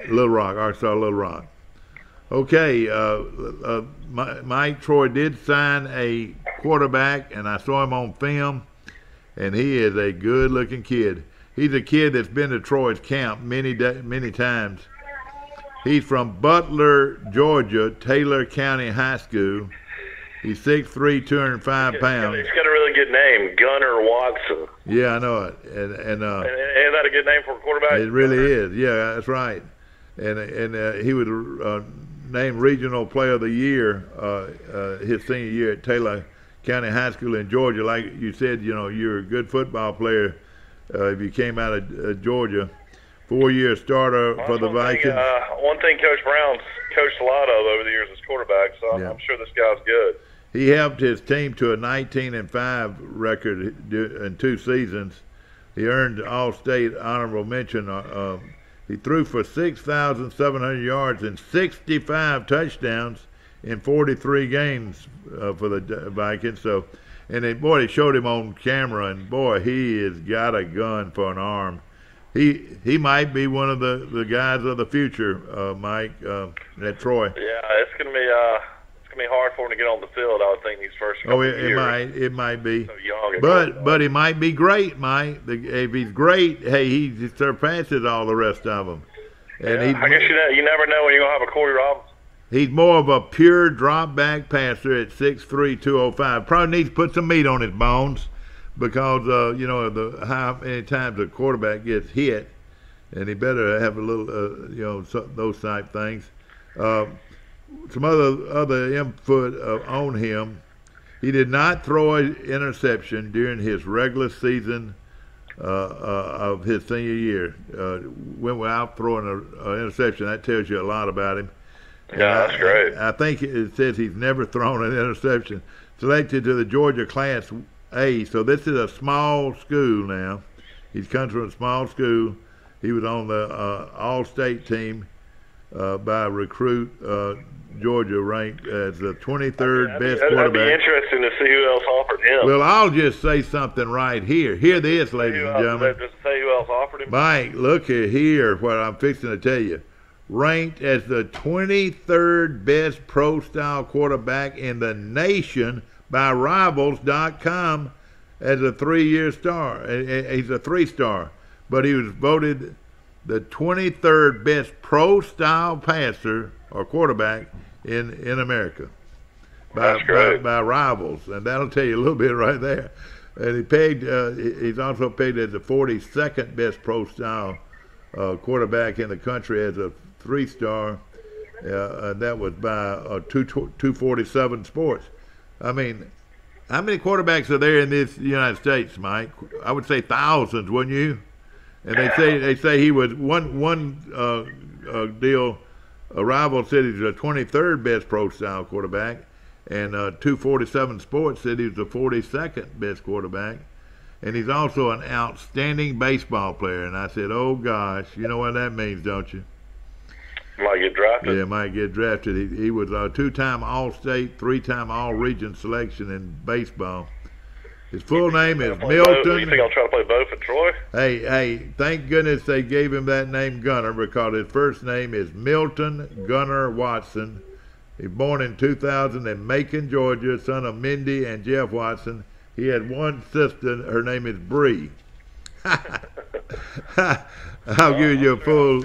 Little Rock, Arkansas Little Rock. Okay, Mike, Troy did sign a quarterback, and I saw him on film, and he is a good-looking kid. He's a kid that's been to Troy's camp many times. He's from Butler, Georgia, Taylor County High School. He's 6'3", 205 pounds. He's got a really good name, Gunnar Watson. Yeah, I know it. And is that a good name for a quarterback? It really is. Yeah, that's right. And he was named Regional Player of the Year his senior year at Taylor County High School in Georgia. Like you said, you're a good football player if you came out of Georgia. 4-year starter for the Vikings. One thing Coach Brown's coached a lot of over the years as quarterback, so I'm sure this guy's good. He helped his team to a 19-5 record in 2 seasons. He earned All-State honorable mention. He threw for 6,700 yards and 65 touchdowns in 43 games for the Vikings. So, and they showed him on camera, and boy, he has got a gun for an arm. He might be one of the guys of the future, Mike, at Troy. Yeah, it's gonna be hard for him to get on the field, I would think, these first couple of years. It might be. So young, but he might be great, Mike. If he's great, hey, he surpasses all the rest of them. And I guess you never know when you're gonna have a Corey Robinson. He's more of a pure drop back passer at 6'3", 205. Probably needs to put some meat on his bones, because how many times a quarterback gets hit, and he better have a little those type things. Some other input on him. He did not throw an interception during his regular season of his senior year. Went without throwing an interception. That tells you a lot about him. Yeah, that's great. I think it says he's never thrown an interception. Selected to the Georgia Class A. So this is a small school now. He's come from a small school. He was on the All-State team by Recruit. Georgia ranked as the 23rd best quarterback. That'd be interesting to see who else offered him. Well, I'll just say something right here. Hear this, ladies and gentlemen. Does it say who else offered him? Mike, look here what I'm fixing to tell you. Ranked as the 23rd best pro-style quarterback in the nation by Rivals.com as a 3-year star. He's a 3-star, but he was voted the 23rd best pro-style passer or quarterback in America by Rivals, and that'll tell you a little bit right there. And he's also pegged as the 42nd best pro-style quarterback in the country as a 3-star, and that was by 247 Sports. I mean, how many quarterbacks are there in this United States, Mike? I would say thousands, wouldn't you? And they say he was one deal. Rival said he's the 23rd best pro-style quarterback, and 247 Sports said he was the 42nd best quarterback. And he's also an outstanding baseball player. And I said, oh, gosh, you know what that means, don't you? Might get drafted. Yeah, might get drafted. He was a 2-time All-State, 3-time All-Region selection in baseball. His full name is Milton. You think I'll try to play both at Troy? Hey, thank goodness they gave him that name Gunner, because his first name is Milton Gunner Watson. He was born in 2000 in Macon, Georgia, son of Mindy and Jeff Watson. He had one sister. Her name is Bree. I'll give you a full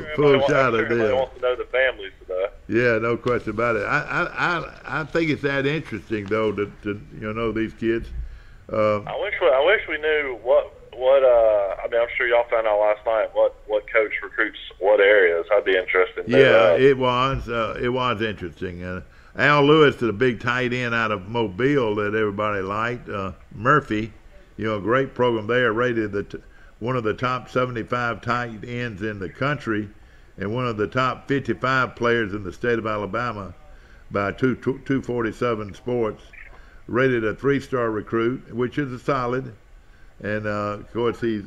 shot of this. Wants to know the families of that. Yeah, no question about it. I think it's that interesting though to know these kids. I wish we knew what I mean, I'm sure y'all found out last night what coach recruits what areas. I'd be interested in that. It was interesting. Al Lewis is a big tight end out of Mobile that everybody liked. Murphy, a great program there, rated one of the top 75 tight ends in the country and one of the top 55 players in the state of Alabama by 247 Sports. Rated a 3-star recruit, which is a solid. And of course, he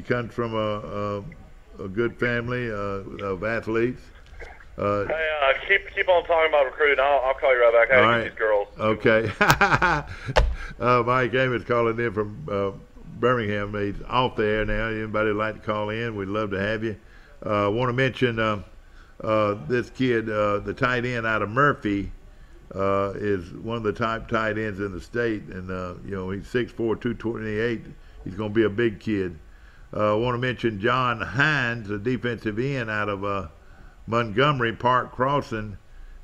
comes from a good family of athletes. Hey, keep on talking about recruiting. I'll call you right back. I get these girls. Okay. Mike Amos calling in from Birmingham. He's off the air now. Anybody would like to call in, we'd love to have you. Want to mention this kid, the tight end out of Murphy, is one of the top tight ends in the state, and he's 6'4", 228. He's going to be a big kid. Want to mention John Hines, a defensive end out of Montgomery Park Crossing.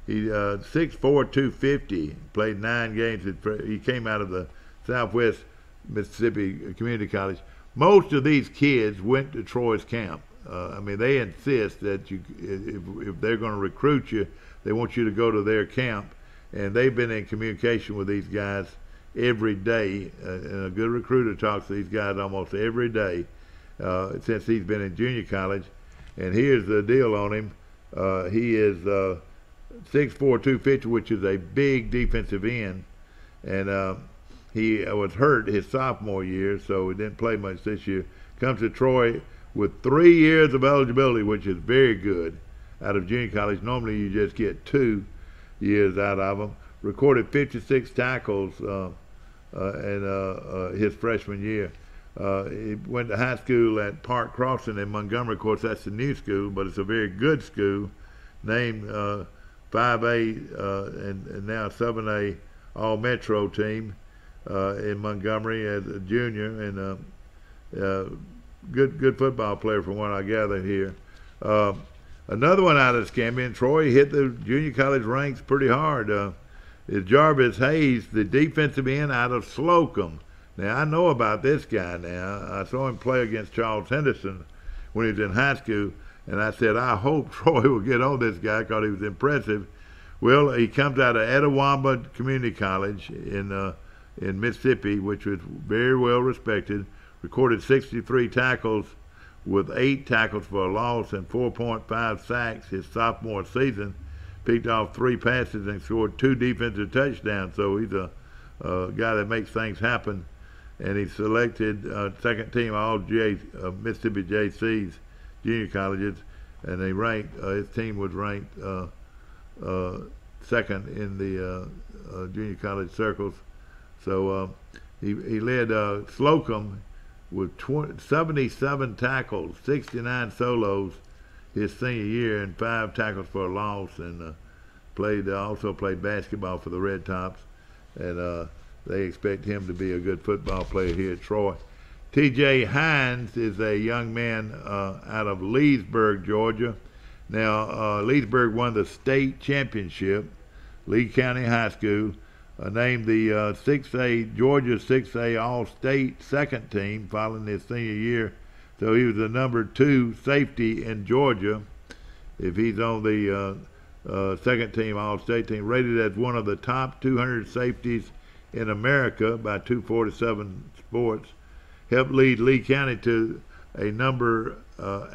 He 6'4", 250. Played 9 games. He came out of the Southwest Mississippi Community College. Most of these kids went to Troy's camp. They insist that if they're going to recruit you, they want you to go to their camp. And they've been in communication with these guys every day. And a good recruiter talks to these guys almost every day since he's been in junior college. And here's the deal on him. He is 6'4", 250, which is a big defensive end. And he was hurt his sophomore year, so he didn't play much this year. Comes to Troy with 3 years of eligibility, which is very good out of junior college. Normally you just get 2 years out of him. Recorded 56 tackles in his freshman year. He went to high school at Park Crossing in Montgomery. Of course, that's the new school, but it's a very good school, named 5A and now 7A All-Metro team in Montgomery as a junior, and good football player from what I gather here. Another one out of Escambia, Troy hit the junior college ranks pretty hard. Is Jarvis Hayes, the defensive end out of Slocum. Now, I know about this guy now. I saw him play against Charles Henderson when he was in high school, and I said, I hope Troy will get on this guy because he was impressive. Well, he comes out of Etowah Community College in Mississippi, which was very well respected. recorded 63 tackles with 8 tackles for a loss and 4.5 sacks his sophomore season. Picked off 3 passes and scored 2 defensive touchdowns. So he's a guy that makes things happen. And he selected second team all Mississippi JC's junior colleges, and they ranked his team was ranked second in the junior college circles. So he led Slocum with 77 tackles, 69 solos his senior year, and 5 tackles for a loss, and also played basketball for the Red Tops, and they expect him to be a good football player here at Troy. T.J. Hines is a young man out of Leesburg, Georgia. Now, Leesburg won the state championship, Lee County High School, named the 6A, Georgia 6A All-State second team following his senior year. So he was the number 2 safety in Georgia. If he's on the second team All-State team, rated as one of the top 200 safeties in America by 247 Sports, helped lead Lee County to a number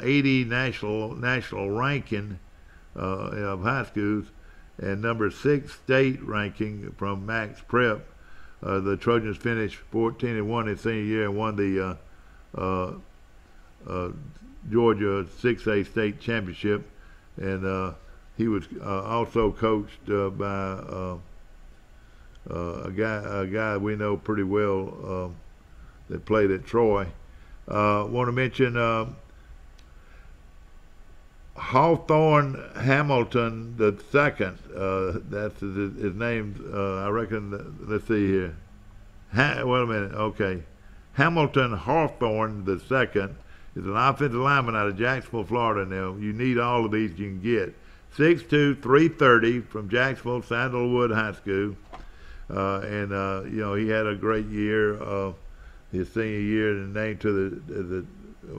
80 national ranking of high schools, and number 6 state ranking from Max Prep. The Trojans finished 14-1 his senior year and won the Georgia 6A state championship. And he was also coached by a guy we know pretty well that played at Troy. Want to mention Hawthorne Hamilton the second. That's his name. I reckon. Let's see here. Wait a minute. Okay, Hamilton Hawthorne the second is an offensive lineman out of Jacksonville, Florida. Now you need all of these you can get. 6'2", 330 from Jacksonville Sandalwood High School, and you know, he had a great year. His senior year, and named to the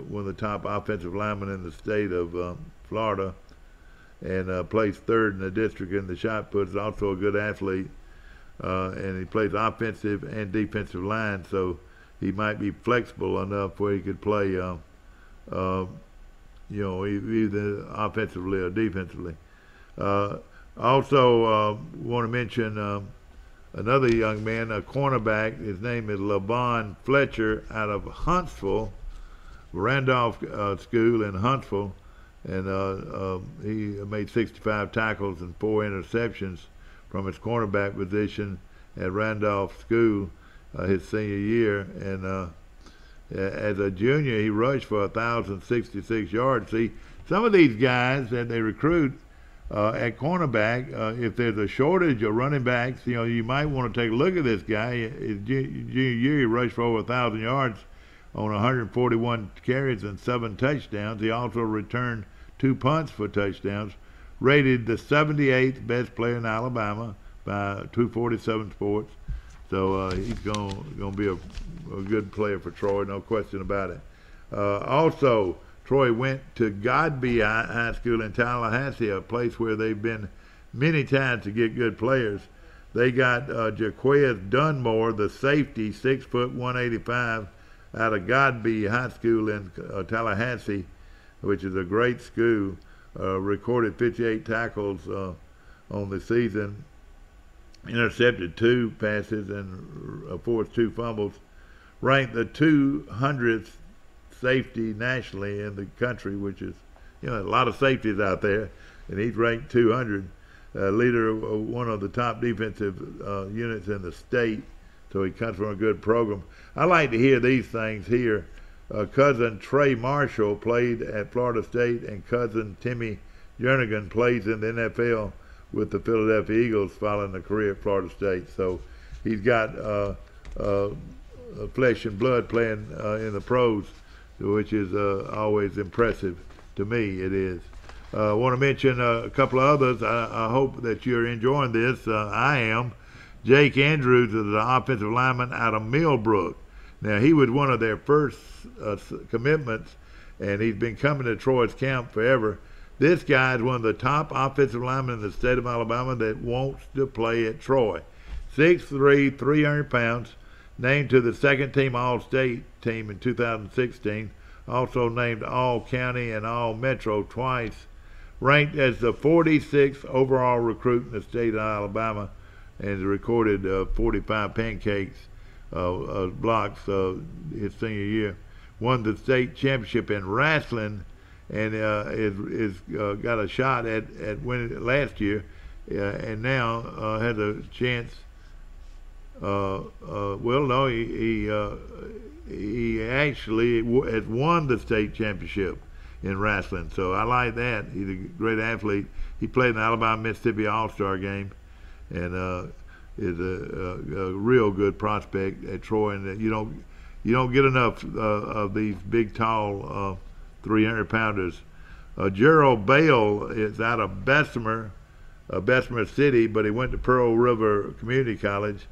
one of the top offensive linemen in the state of Florida, and plays third in the district in the shot put. Is also a good athlete, and he plays offensive and defensive line, so he might be flexible enough where he could play, you know, either offensively or defensively. Also, want to mention another young man, a cornerback. His name is LaVon Fletcher out of Huntsville, Randolph School in Huntsville, and he made 65 tackles and 4 interceptions from his cornerback position at Randolph School his senior year. And as a junior, he rushed for 1,066 yards. See, some of these guys that they recruit at cornerback, if there's a shortage of running backs, you know, you might want to take a look at this guy. His junior year, he rushed for over 1,000 yards on 141 carries and 7 touchdowns. He also returned 2 punts for touchdowns. Rated the 78th best player in Alabama by 247 Sports. So he's going to be a good player for Troy, no question about it. Also, Troy went to Godby High School in Tallahassee, a place where they've been many times to get good players. They got Jaquez Dunmore, the safety, 6 foot 185, out of Godby High School in Tallahassee, which is a great school. Recorded 58 tackles on the season, intercepted 2 passes and forced 2 fumbles. Ranked the 200th safety nationally in the country, which is, you know, a lot of safeties out there, and he's ranked 200. Leader of one of the top defensive units in the state, so he comes from a good program. I like to hear these things here. Cousin Trey Marshall played at Florida State, and cousin Timmy Jernigan plays in the NFL with the Philadelphia Eagles following a career at Florida State. So he's got flesh and blood playing in the pros, which is always impressive to me. It is. I want to mention a couple of others. I hope that you're enjoying this. I am. Jake Andrews is an offensive lineman out of Millbrook. Now, he was one of their first commitments, and he's been coming to Troy's camp forever. This guy is one of the top offensive linemen in the state of Alabama that wants to play at Troy. 6'3", 300 pounds. named to the second team All-State team in 2016, also named All-County and All-Metro twice, ranked as the 46th overall recruit in the state of Alabama, and recorded 45 pancakes blocks his senior year. Won the state championship in wrestling, and is got a shot at winning it last year, and now has a chance. Well, no, he actually has won the state championship in wrestling, so I like that. He's a great athlete. He played in the Alabama-Mississippi All-Star game, and is a real good prospect at Troy. And you don't get enough of these big, tall 300-pounders. Gerald Bale is out of Bessemer City, but he went to Pearl River Community College,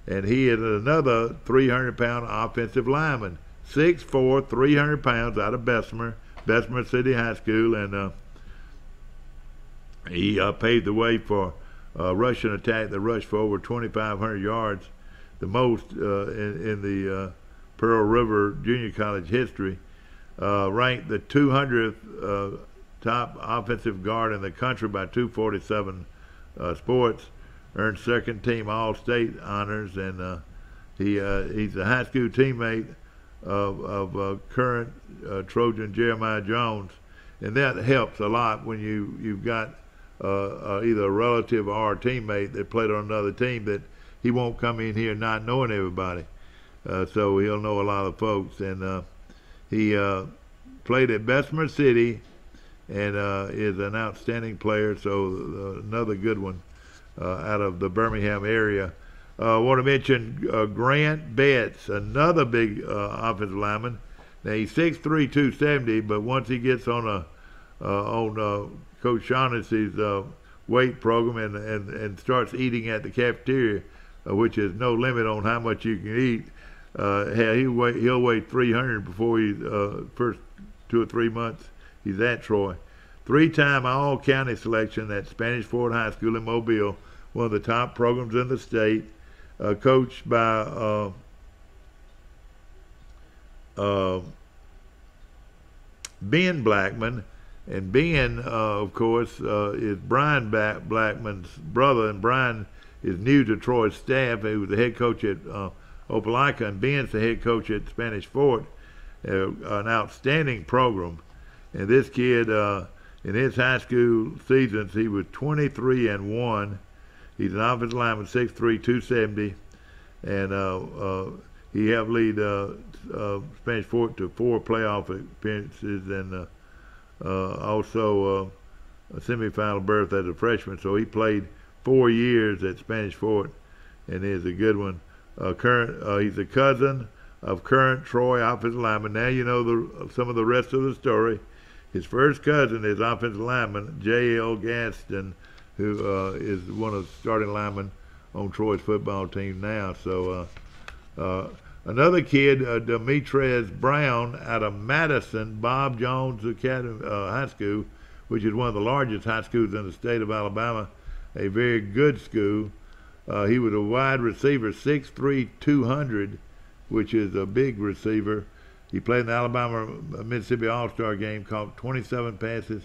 and he is another 300-pound offensive lineman. 6'4", 300 pounds, out of Bessemer City High School, and he paved the way for rushing attack that rushed for over 2,500 yards, the most in the Pearl River Junior College history. Ranked the 200th top offensive guard in the country by 247 Sports. Earned second team All-State honors, and he's a high school teammate of current Trojan Jeremiah Jones, and that helps a lot when you've got either a relative or a teammate that played on another team, that he won't come in here not knowing everybody. So he'll know a lot of folks, and he played at Bessemer City and is an outstanding player, so another good one out of the Birmingham area. I want to mention Grant Betts, another big offensive lineman. Now he's 6'3", 270, but once he gets on Coach Shaughnessy's weight program and starts eating at the cafeteria, which is no limit on how much you can eat, he'll weigh 300 before he first 2 or 3 months he's at Troy. 3-time All-County selection at Spanish Fort High School in Mobile, one of the top programs in the state. Coached by Ben Blackman, and Ben, of course, is Brian Blackman's brother, and Brian is new to Troy's staff. He was the head coach at Opelika, and Ben's the head coach at Spanish Fort, an outstanding program. And this kid, in his high school seasons, he was 23-1. He's an offensive lineman, 6'3", 270, and he helped lead Spanish Fort to 4 playoff appearances, and also a semifinal berth as a freshman. So he played 4 years at Spanish Fort, and is a good one. He's a cousin of current Troy offensive lineman. Now you know some of the rest of the story. His first cousin is offensive lineman J.L. Gaston, who is one of the starting linemen on Troy's football team now. So another kid, Demetrius Brown, out of Madison, Bob Jones Academy High School, which is one of the largest high schools in the state of Alabama, a very good school. He was a wide receiver, 6'3", 200, which is a big receiver. He played in the Alabama-Mississippi All-Star game, caught 27 passes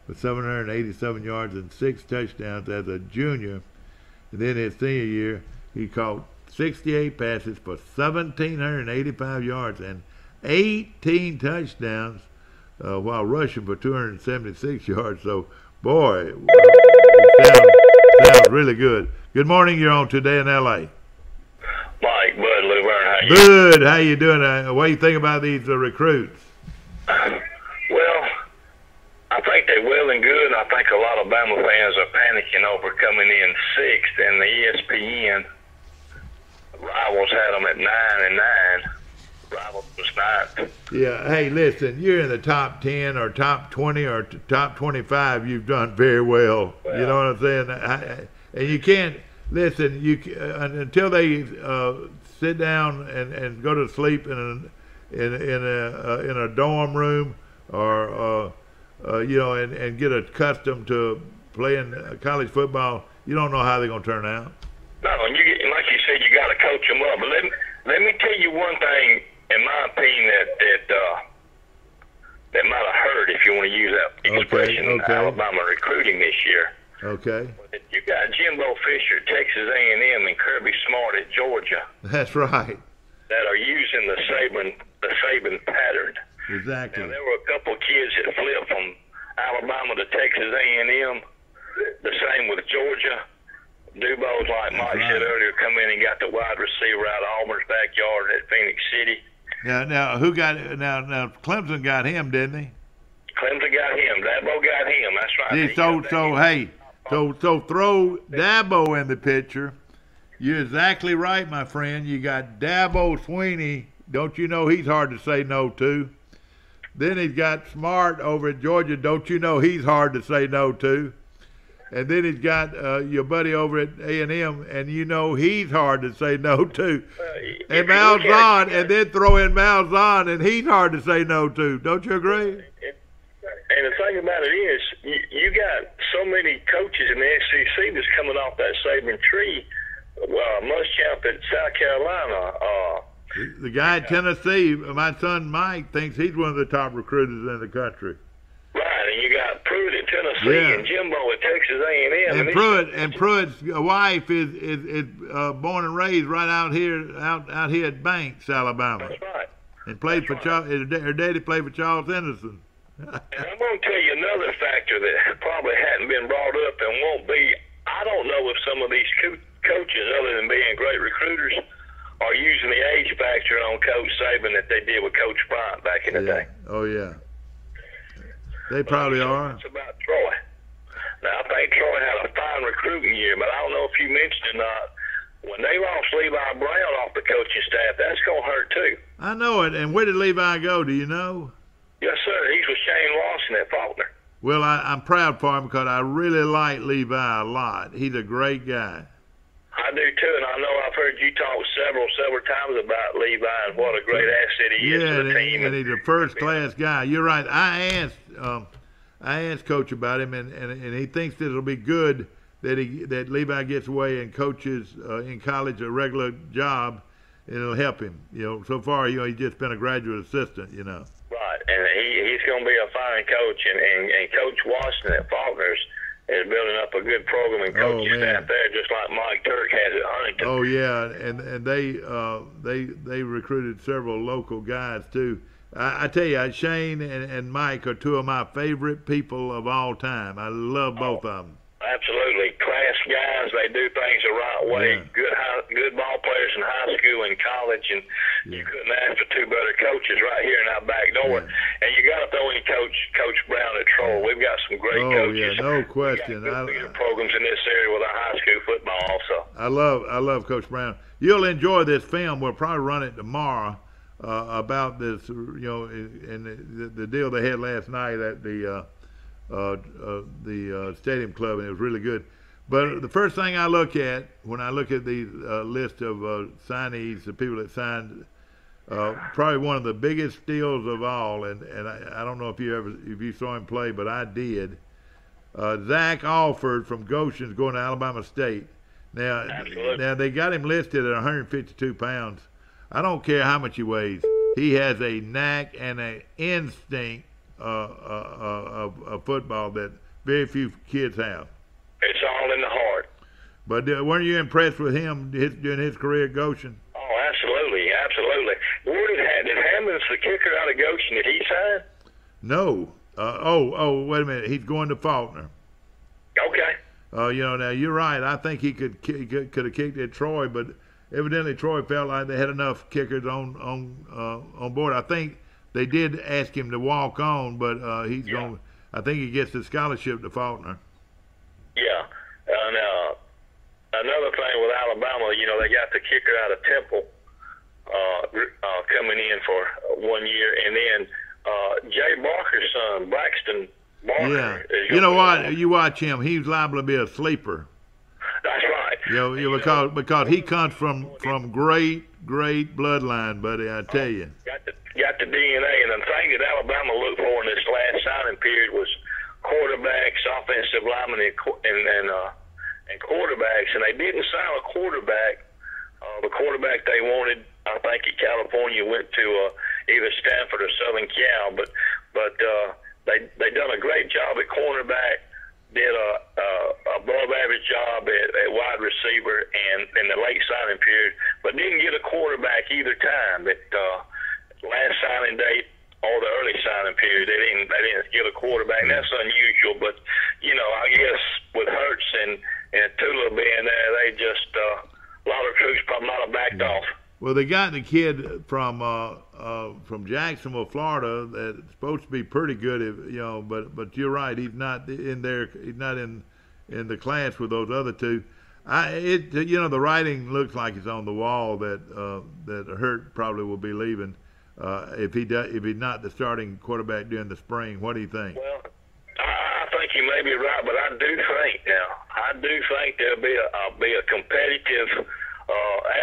for 787 yards and 6 touchdowns as a junior. And then his senior year, he caught 68 passes for 1,785 yards and 18 touchdowns while rushing for 276 yards. So, boy, it sounds really good. Good morning. You're on Today in L.A. Mike, Bud, Lou Vernon, how you? Good. How you doing? What do you think about these recruits? Well, I think they're well and good. I think a lot of Bama fans are panicking over coming in 6th, and the ESPN rivals had them at 9-9. Rivals was 9th. Yeah. Hey, listen, you're in the top 10 or top 20 or top 25. You've done very well. You know what I'm saying? And you can't listen. Until they sit down and go to sleep in a dorm room, or and get accustomed to playing college football. You don't know how they're going to turn out. No, and like you said, you got to coach them up. But let me tell you one thing, in my opinion, that might have hurt, if you want to use that expression, in Alabama recruiting this year. Okay. You got Jimbo Fisher at Texas A&M and Kirby Smart at Georgia That's right. that are using the Saban pattern. Exactly. And there were a couple of kids that flipped from Alabama to Texas A&M. The same with Georgia. Dubois, like Mike said earlier, come in and got the wide receiver out of Auburn's backyard at Phoenix City. Now who got now Clemson got him, didn't he? Clemson got him. Dabo got him. That's right. So throw Dabo in the picture. You're exactly right, my friend. You got Dabo Swinney. Don't you know he's hard to say no to? Then he's got Smart over at Georgia. Don't you know he's hard to say no to? And then he's got your buddy over at A&M, and you know he's hard to say no to. And Malzahn, and then throw in Malzahn, and he's hard to say no to. Don't you agree? And the thing about it is, you got so many coaches in the SEC that's coming off that Saban tree. Muschamp at South Carolina. The guy at Tennessee, my son Mike, thinks he's one of the top recruiters in the country. Right, and you got Pruitt at Tennessee and Jimbo at Texas A&M. And Pruitt's wife is born and raised right out here at Banks, Alabama. That's right. And played for her daddy played for Charles Henderson. And I'm going to tell you another factor that probably hadn't been brought up and won't be. I don't know if some of these coaches, other than being great recruiters, are using the age factor on Coach Saban that they did with Coach Bryant back in the day. Oh, yeah. They probably are. It's about Troy. Now, I think Troy had a fine recruiting year, but I don't know if you mentioned or not. When they lost Levi Brown off the coaching staff, that's going to hurt too. I know it. And where did Levi go? Do you know? Yes, sir. He's with Shane Lawson at Faulkner. Well, I'm proud for him because I really like Levi a lot. He's a great guy. I do too, and I know I've heard you talk several times about Levi and what a great asset he is to the team. And he's a first-class guy. You're right. I asked Coach about him, and he thinks that it'll be good that Levi gets away and coaches in college a regular job, and it'll help him. So far, he's just been a graduate assistant. Right, and he's going to be a fine coach, and Coach Washington at Faulkner's is building up a good program and coaching staff there, just like Mike Turk has at Huntington. Oh yeah, and they recruited several local guys too. I tell you, Shane and Mike are two of my favorite people of all time. I love both of them. Absolutely, class guys. They do things the right way. Yeah. Good ball players in high school and college, and you couldn't ask for two better coaches right here in our back door. And you got to throw in Coach Brown at Troy. We've got some great coaches. Yeah, no question. We've got good programs in this area with our high school football also. I love Coach Brown. You'll enjoy this film. We'll probably run it tomorrow about this. And the deal they had last night at the Stadium Club, and it was really good. But the first thing I look at when I look at the list of signees, the people that signed, probably one of the biggest deals of all, and I don't know if you saw him play, but I did. Zach Alford from Goshen's going to Alabama State. Now they got him listed at 152 pounds. I don't care how much he weighs. He has a knack and an instinct of football that very few kids have. It's all in the heart. But weren't you impressed with him during his career at Goshen? Oh, absolutely. Did Hammonds, the kicker out of Goshen, did he sign? No. Wait a minute. He's going to Faulkner. Okay. Now you're right. I think he could have kicked at Troy, but evidently Troy felt like they had enough kickers on board. I think they did ask him to walk on, but he's going. I think he gets the scholarship to Faulkner. Yeah. Now, another thing with Alabama, they got the kicker out of Temple coming in for 1 year, and then Jay Barker's son, Braxton Barker. Yeah. You know what? You watch him. He's liable to be a sleeper. That's right. Because he comes from great bloodline, buddy. I tell you. Got the DNA, and the thing that Alabama looked for in this last signing period was quarterbacks, offensive linemen, and quarterbacks. And they didn't sign a quarterback. The quarterback they wanted I think in California went to either Stanford or Southern Cal, but they done a great job at cornerback. Did a above average job at wide receiver and in the late signing period, but didn't get a quarterback either time. At last signing date or the early signing period, they didn't get a quarterback. That's unusual, but I guess with Hurts and Tula being there, they just a lot of troops probably not have backed off. Well, they got the kid from Jacksonville, Florida, that's supposed to be pretty good, but you're right, he's not in there. He's not in the class with those other two. The writing looks like it's on the wall that Hurt probably will be leaving if he's not the starting quarterback during the spring. What do you think? Well, I think you may be right, but I do think there'll be a competitive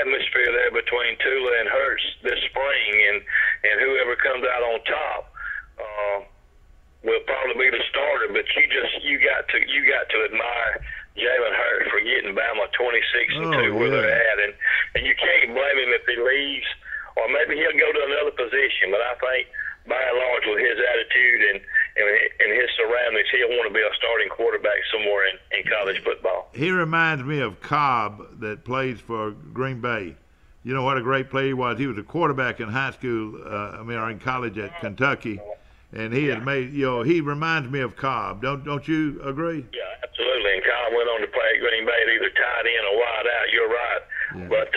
atmosphere there between Tula and Hurts this spring, and whoever comes out on top will probably be the starter. But you got to admire Jalen Hurts for getting Bama 26-2 where they're at, and you can't blame him if he leaves, or maybe he'll go to another position. But I think by and large, with his attitude and his surroundings, he'll want to be a starting quarterback somewhere in college football. He reminds me of Cobb that plays for Green Bay. You know what a great player he was. He was a quarterback in high school, or in college at Kentucky, and he had made. He reminds me of Cobb. Don't you agree? Yeah, absolutely. And Cobb went on to play at Green Bay at either tight end or wide out. You're right. Yeah. But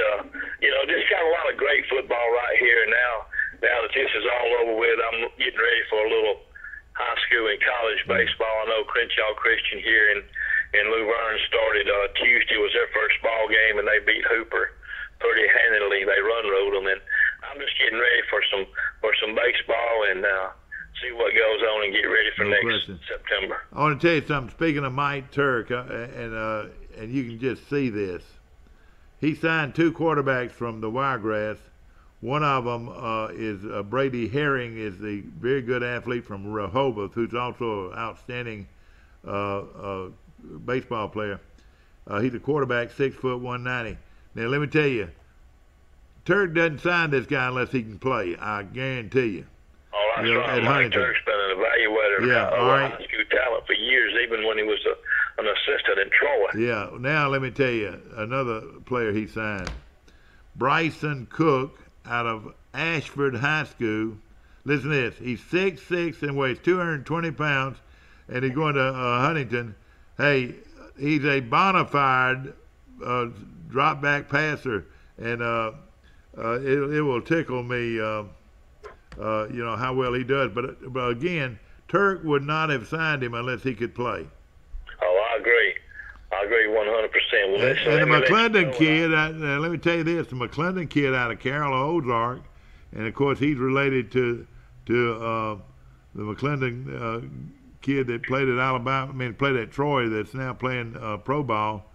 just got a lot of great football right here now. Now that this is all over with, I'm getting ready for a little high school and college baseball. I know Crenshaw Christian here in Luverne started Tuesday was their first ball game, and they beat Hooper pretty handily. They run-rode them, and I'm just getting ready for some baseball and see what goes on and get ready for next September. I want to tell you something. Speaking of Mike Turk, and you can just see this, he signed 2 quarterbacks from the Wiregrass. One of them is Brady Herring, is the very good athlete from Rehoboth, who's also an outstanding baseball player. He's a quarterback, 6 foot, 190. Now let me tell you, Turk doesn't sign this guy unless he can play. I guarantee you. Oh, that's right. Mike Turk's been an evaluator of high school talent for years, even when he was an assistant in Troy. Yeah. Now let me tell you another player he signed, Bryson Cook, out of Ashford High School. Listen to this. He's 6'6" and weighs 220 pounds, and he's going to Huntington. Hey, he's a bona fide drop-back passer, and it will tickle me, how well he does. But again, Turk would not have signed him unless he could play. Oh, I agree. I agree 100%. Well, and the McClendon kid, let me tell you this, the McClendon kid out of Carroll Ozark, and of course he's related to the McClendon kid that played at Alabama, played at Troy, that's now playing pro ball.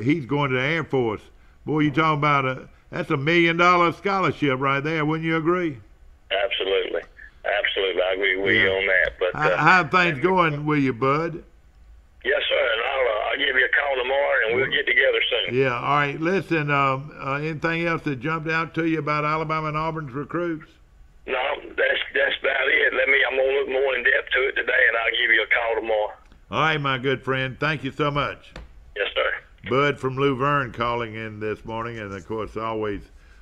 He's going to the Air Force. Boy, you talking about that's $1 million scholarship right there, wouldn't you agree? Absolutely. I agree with you on that. But how are things going with you, Bud? Yes, sir, and I'll give you a call tomorrow, and we'll get together soon. Yeah, all right. Listen, anything else that jumped out to you about Alabama and Auburn's recruits? No, that's about it. I'm going to look more in depth to it today, and I'll give you a call tomorrow. All right, my good friend. Thank you so much. Yes, sir. Bud from Luverne calling in this morning, and, of course, always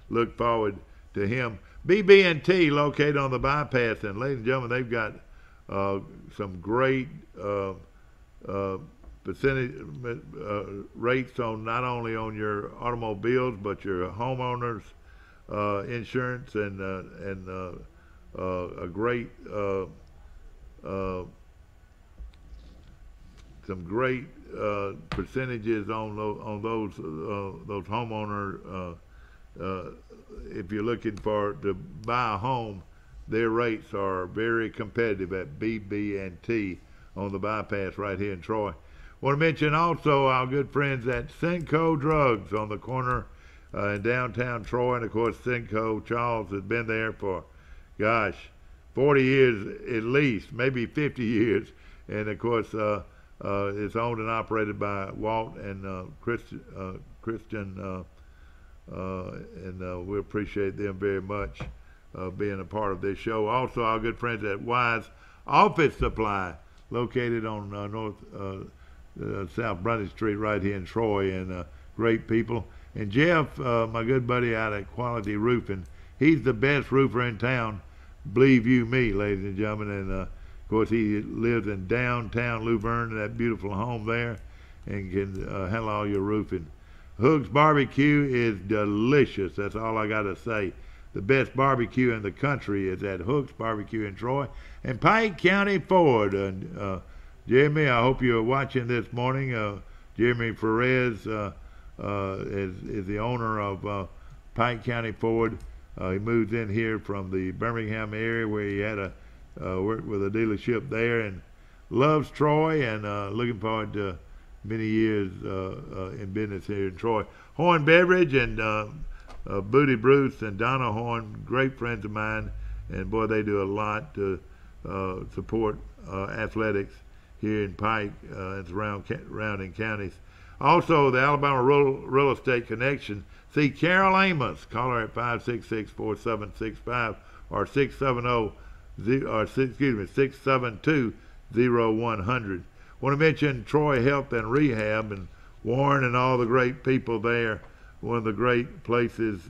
look forward to him. BB&T located on the bypass, and, ladies and gentlemen, they've got some great percentage rates on not only on your automobiles but your homeowners insurance, and a great some great percentages on those homeowner. If you're looking to buy a home, their rates are very competitive at BB&T on the bypass right here in Troy. Want to mention also our good friends at Cinco Drugs on the corner in downtown Troy. And, of course, Cinco, Charles has been there for, 40 years at least, maybe 50 years. And, of course, it's owned and operated by Walt and Christian and we appreciate them very much being a part of this show. Also, our good friends at Wise Office Supply, located on South Bruntage Street right here in Troy, and great people. And Jeff, my good buddy out at Quality Roofing, he's the best roofer in town, believe you me, ladies and gentlemen. And of course, he lives in downtown Luverne, that beautiful home there, and can handle all your roofing. Hook's Barbecue is delicious. That's all I got to say. The best barbecue in the country is at Hook's Barbecue in Troy and Pike County Ford. Jeremy, I hope you're watching this morning. Jeremy Perez is the owner of Pike County Ford. He moved in here from the Birmingham area where he had worked with a dealership there, and loves Troy, and looking forward to many years in business here in Troy. Horn Beverage and Booty Bruce and Donna Horn, great friends of mine, and boy, they do a lot to support athletics here in Pike and surrounding counties. Also, the Alabama Real Estate Connection. See Carol Amos. Call her at 566-4765 or 672-0100. Want to mention Troy Health and Rehab and Warren and all the great people there. One of the great places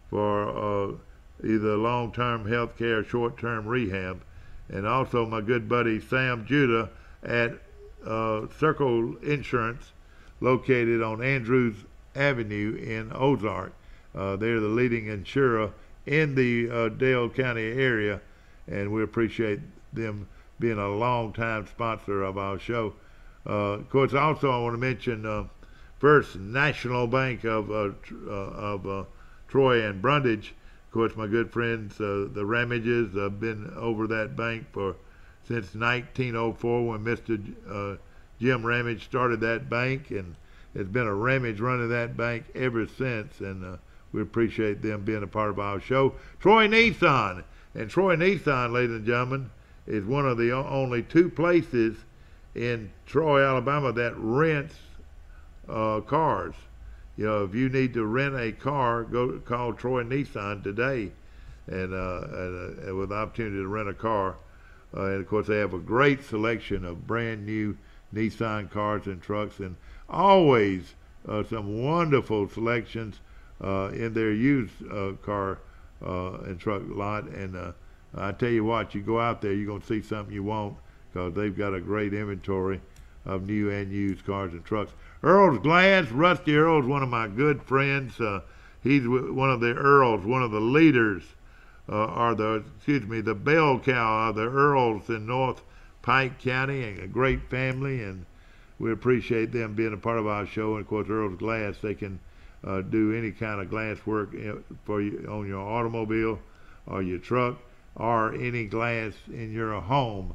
for either long-term health care or short-term rehab. And also my good buddy Sam Judah at Circle Insurance, located on Andrews Avenue in Ozark. They're the leading insurer in the Dale County area, and we appreciate them being a long-time sponsor of our show. Of course, also I want to mention First National Bank of Troy and Brundage. Of course, my good friends, the Ramages, have been over that bank since 1904 when Mr. Jim Ramage started that bank, and it's been a Ramage running that bank ever since, and we appreciate them being a part of our show. Troy Nissan, and Troy Nissan, ladies and gentlemen, is one of the only two places in Troy, Alabama that rents cars. You know, if you need to rent a car, go call Troy Nissan today, and with the opportunity to rent a car. And of course, they have a great selection of brand new Nissan cars and trucks, and always some wonderful selections in their used car and truck lot. And I tell you what, you go out there, you're going to see something you want, because they've got a great inventory of new and used cars and trucks. Earl's Glass, Rusty Earl's one of my good friends. He's one of the Earls, one of the leaders, the bell cow of the Earls in North Pike County, and a great family, and we appreciate them being a part of our show. And of course, Earl's Glass, they can do any kind of glass work for you on your automobile or your truck or any glass in your home,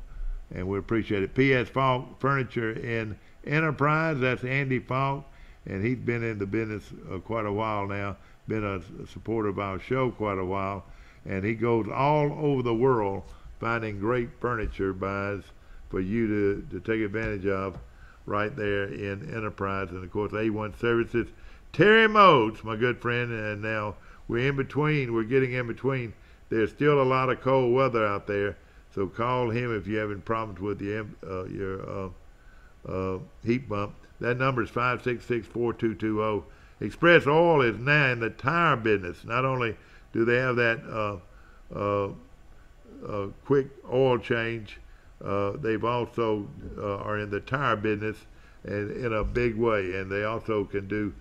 and we appreciate it. P.S. Falk Furniture in Enterprise, that's Andy Falk, and he's been in the business quite a while now, been a supporter of our show quite a while, and he goes all over the world finding great furniture buys for you to take advantage of right there in Enterprise. And of course, A1 Services, Terry Modes, my good friend, and now we're getting in between. There's still a lot of cold weather out there, so call him if you're having problems with your heat pump. That number is 566-4220. Express Oil is now in the tire business. Not only do they have that quick oil change, they've also are in the tire business, and in a big way, and they also can do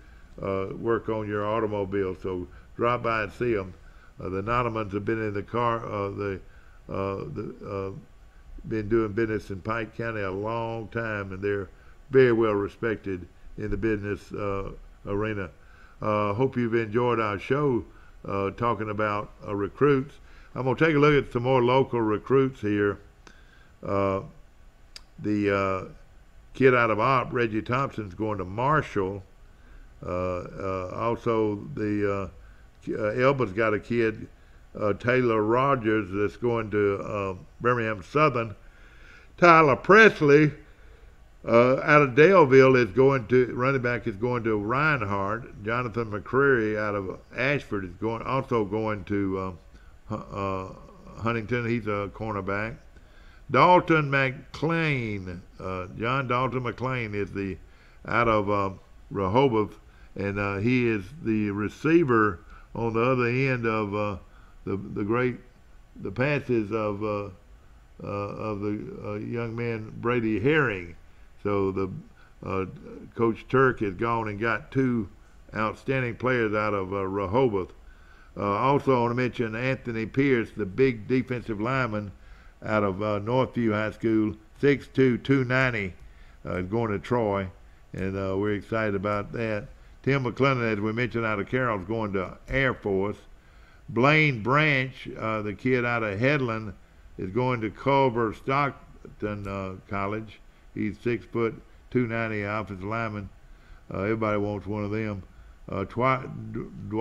work on your automobile. So drop by and see them. The Nottomans have been in the car, been doing business in Pike County a long time, and they're very well respected in the business arena. Hope you've enjoyed our show talking about recruits. I'm going to take a look at some more local recruits here. The kid out of Opp, Reggie Thompson's going to Marshall. Also, the Elba's got a kid, Taylor Rogers, that's going to Birmingham Southern. Tyler Presley Out of Daleville is running back is going to Reinhardt. Jonathan McCreary out of Ashford is also going to Huntington. He's a cornerback. Dalton McClain, John Dalton McClain is out of Rehoboth, and he is the receiver on the other end of the passes of the young man Brady Herring. So the Coach Turk has gone and got two outstanding players out of Rehoboth. Also, I want to mention Anthony Pierce, the big defensive lineman out of Northview High School, 6'2", 290, is going to Troy, and we're excited about that. Tim McClellan, as we mentioned, out of Carroll, is going to Air Force. Blaine Branch, the kid out of Headland, is going to Culver Stockton College. He's 6 foot 290 offensive lineman. Everybody wants one of them. Dwylan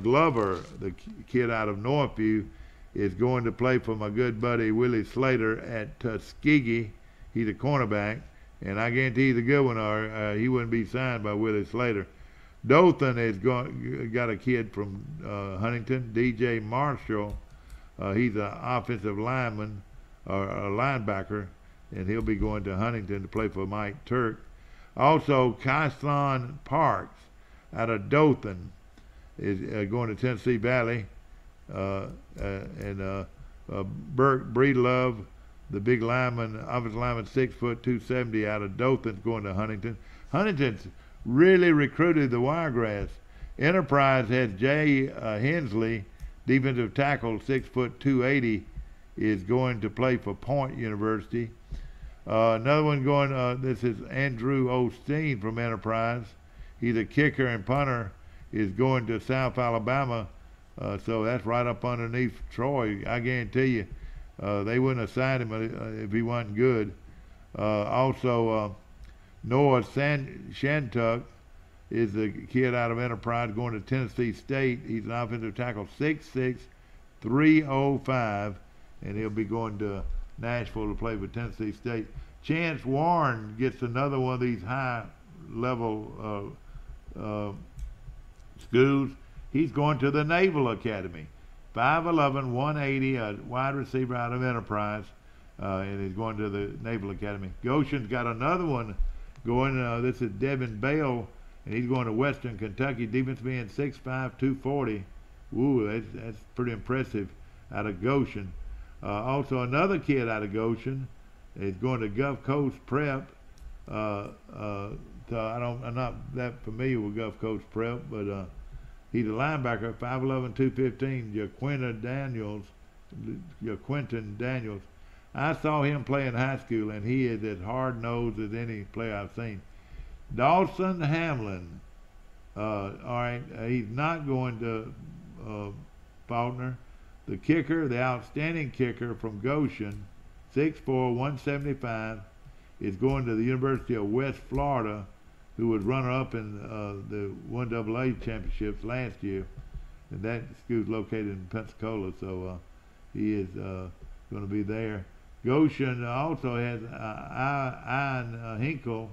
Glover, the kid out of Northview, is going to play for my good buddy Willie Slater at Tuskegee. He's a cornerback, and I guarantee you the good one he wouldn't be signed by Willie Slater. Dothan has got a kid from Huntington, DJ Marshall. He's an offensive lineman or a linebacker, and he'll be going to Huntington to play for Mike Turk. Also, Kyson Parks out of Dothan is going to Tennessee Valley. And Burke Breedlove, the big lineman, offensive lineman, 6 foot 270 out of Dothan, going to Huntington. Huntington's really recruited the Wiregrass. Enterprise has Jay Hensley, defensive tackle, 6 foot 280, is going to play for Point University. Another one going, this is Andrew Osteen from Enterprise. He's a kicker and punter, is going to South Alabama. So that's right up underneath Troy. I guarantee you, they wouldn't have signed him if he wasn't good. Also, Noah Shantuck is the kid out of Enterprise going to Tennessee State. He's an offensive tackle, 6'6", 305, and he'll be going to Nashville to play for Tennessee State. Chance Warren gets another one of these high-level schools. He's going to the Naval Academy. 5'11", 180, a wide receiver out of Enterprise, and he's going to the Naval Academy. Goshen's got another one going. This is Devin Bale, and he's going to Western Kentucky. Defensive end, 6'5", 240. Ooh, that's pretty impressive out of Goshen. Also, another kid out of Goshen is going to Gulf Coast Prep. So I'm not that familiar with Gulf Coast Prep, but he's a linebacker, 5'11", 215, Jaquinton Daniels. I saw him play in high school, and he is as hard-nosed as any player I've seen. Dawson Hamlin, all right, he's not going to Faulkner. The kicker, the outstanding kicker from Goshen, 6'4", 175, is going to the University of West Florida, who was runner-up in the 1AA championships last year. And that school's located in Pensacola, so he is going to be there. Goshen also has Ian Hinkle,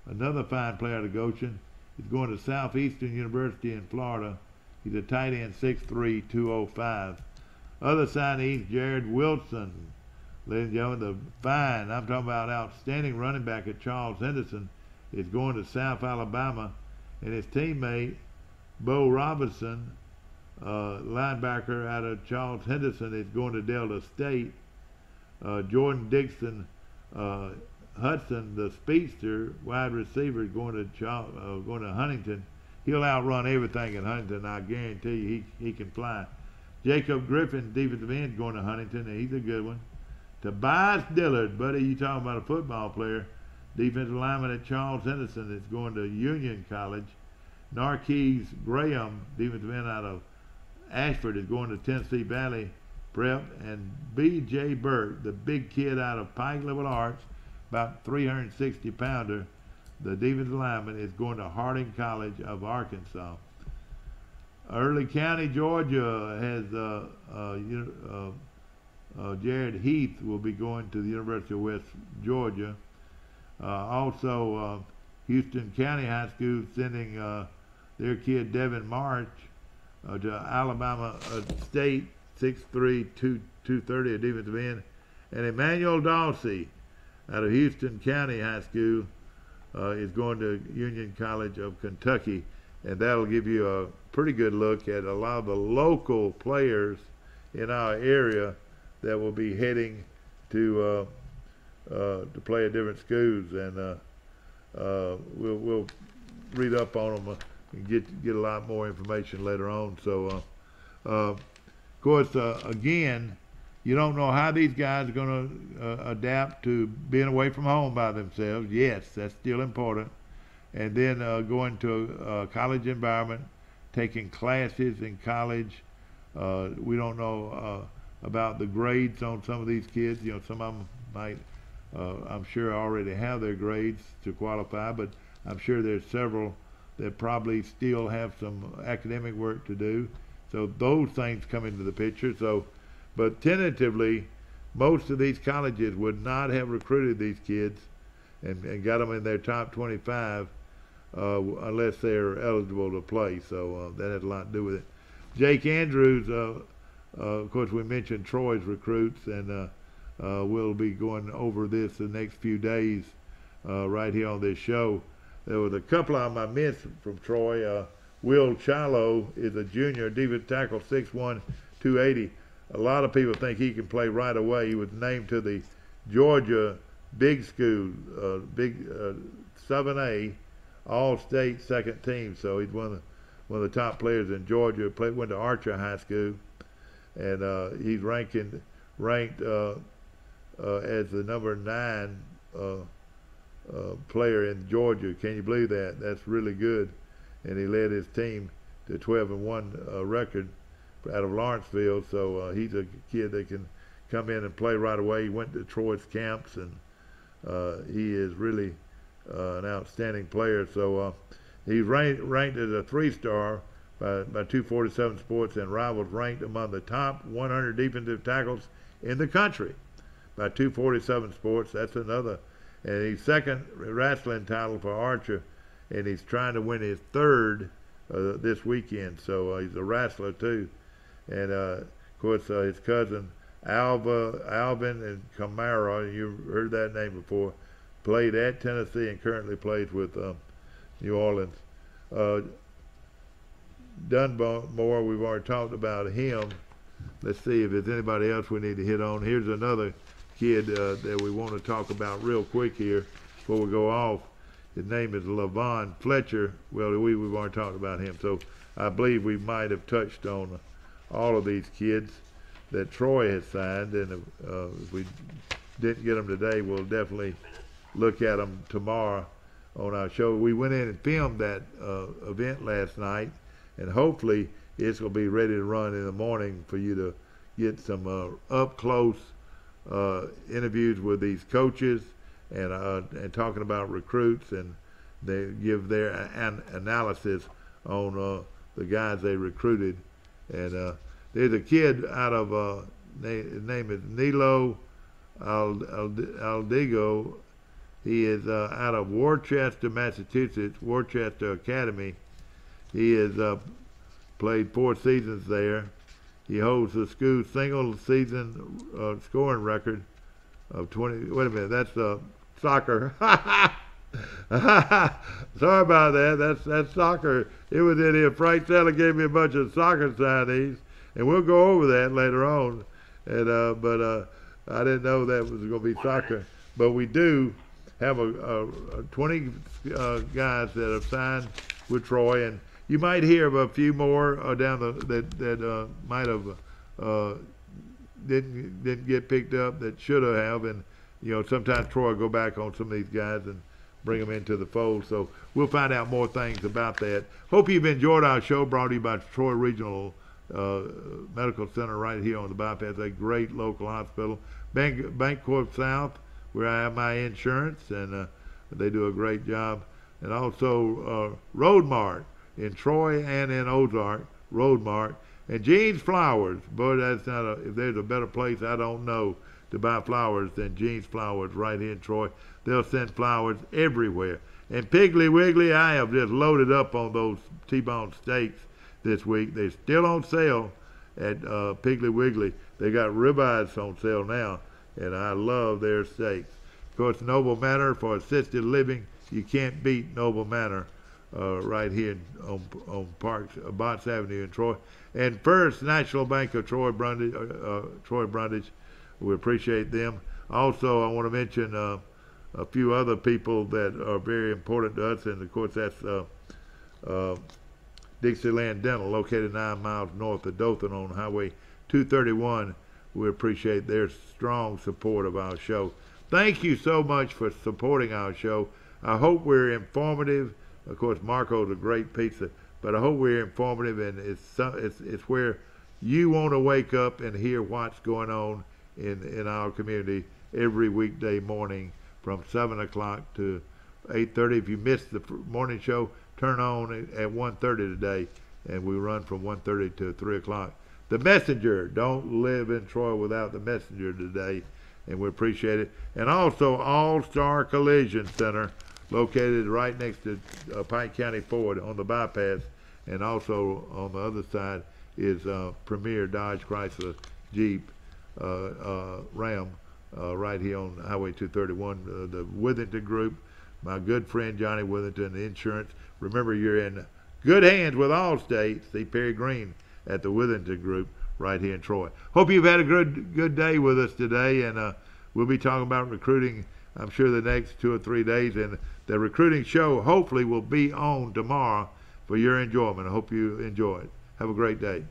another fine player out of Goshen. He's going to Southeastern University in Florida. He's a tight end, 6'3", 205. Other signees, Jared Wilson, ladies and gentlemen, the fine, I'm talking about outstanding running back at Charles Henderson, is going to South Alabama, and his teammate, Bo Robinson, linebacker out of Charles Henderson, is going to Delta State. Jordan Dixon Hudson, the speedster, wide receiver, is going to Huntington. He'll outrun everything at Huntington. I guarantee you he can fly. Jacob Griffin, defensive end, going to Huntington, and he's a good one. Tobias Dillard, buddy, you talking about a football player. Defensive lineman at Charles Henderson is going to Union College. Narquise Graham, defensive end out of Ashford, is going to Tennessee Valley Prep. And B.J. Burke, the big kid out of Pike Liberal Arts, about 360-pounder, the defensive lineman, is going to Harding College of Arkansas. Early County, Georgia has Jared Heath will be going to the University of West Georgia. Also, Houston County High School sending their kid Devin March to Alabama State, 6'3", 230, a defensive end. And Emmanuel Dawsey out of Houston County High School is going to Union College of Kentucky. And that'll give you a pretty good look at a lot of the local players in our area that will be heading to play at different schools. And we'll read up on them and get a lot more information later on. So, of course, again, you don't know how these guys are going to adapt to being away from home by themselves. Yes, that's still important. And then going to a college environment, taking classes in college. We don't know about the grades on some of these kids. You know, some of them might, I'm sure, already have their grades to qualify, but I'm sure there's several that probably still have some academic work to do. So those things come into the picture. So, but tentatively, most of these colleges would not have recruited these kids and got them in their top 25 unless they're eligible to play. So that has a lot to do with it. Jake Andrews, of course, we mentioned Troy's recruits, and we'll be going over this the next few days right here on this show. There was a couple of them I missed from Troy. Will Chilo is a junior, defensive tackle, 6'1", 280. A lot of people think he can play right away. He was named to the Georgia Big School, 7A, All-State second team. So he's one of the top players in Georgia. Went to Archer High School, and he's ranked as the number 9 player in Georgia. Can you believe that? That's really good. And he led his team to 12-1 record out of Lawrenceville. So he's a kid that can come in and play right away. He went to Troy's camps, and he is really an outstanding player. So he's ranked as a 3-star by 247 Sports, and Rivals ranked among the top 100 defensive tackles in the country by 247 Sports. That's another. And he's second wrestling title for Archer, and he's trying to win his 3rd this weekend. So he's a wrestler too. And of course his cousin Alvin and Kamara, you heard that name before, played at Tennessee and currently plays with New Orleans. Dunmore, we've already talked about him. Let's see if there's anybody else we need to hit on. Here's another kid that we want to talk about real quick here before we go off. His name is Lavon Fletcher. Well, we've already talked about him. So I believe we might have touched on all of these kids that Troy has signed. And if we didn't get them today, we'll definitely look at them tomorrow on our show. We went in and filmed that event last night, and hopefully it's going to be ready to run in the morning for you to get some up-close interviews with these coaches and talking about recruits, and they give their analysis on the guys they recruited. And there's a kid out of his name is Nilo Aldigo. He is out of Worcester, Massachusetts, Worcester Academy. He has played 4 seasons there. He holds the school's single-season scoring record of 20. Wait a minute, that's soccer. Sorry about that. That's soccer. It was in here. Frank Teller gave me a bunch of soccer signees, and we'll go over that later on. And but I didn't know that was going to be soccer. But we do have a 20 guys that have signed with Troy, and you might hear of a few more down that might have didn't get picked up that should have. And you know, sometimes Troy will go back on some of these guys and bring them into the fold. So we'll find out more things about that. Hope you've enjoyed our show, brought to you by Troy Regional Medical Center right here on the bypass, a great local hospital. Bancorp South, where I have my insurance, and they do a great job. And also Road Mart in Troy and in Ozark, Road Mart. And Gene's Flowers, boy, that's not if there's a better place, I don't know. to buy flowers than Jean's Flowers right here in Troy. They'll send flowers everywhere. And Piggly Wiggly, I have just loaded up on those T-bone steaks this week. They're still on sale at Piggly Wiggly. They got ribeyes on sale now, and I love their steaks. Of course, Noble Manor for assisted living. You can't beat Noble Manor right here on Parks, Botts Avenue in Troy. And First National Bank of Troy Brundage, we appreciate them. Also, I want to mention a few other people that are very important to us, and of course that's Dixieland Dental, located 9 miles north of Dothan on Highway 231. We appreciate their strong support of our show. Thank you so much for supporting our show. I hope we're informative. Of course, Marco's a great pizza, but I hope we're informative, and it's where you want to wake up and hear what's going on in our community every weekday morning from 7 o'clock to 8:30. If you missed the morning show, turn on at 1:30 today, and we run from 1:30 to 3 o'clock. The Messenger, don't live in Troy without the Messenger today, and we appreciate it. And also All-Star Collision Center, located right next to Pike County Ford on the bypass, and also on the other side is Premier Dodge Chrysler Jeep Ram right here on Highway 231. The Withington Group, my good friend Johnny Withington Insurance. Remember, you're in good hands with Allstate. See Perry Green at the Withington Group right here in Troy. Hope you've had a good day with us today, and we'll be talking about recruiting, I'm sure, the next 2 or 3 days, and the recruiting show hopefully will be on tomorrow for your enjoyment. I hope you enjoy it. Have a great day.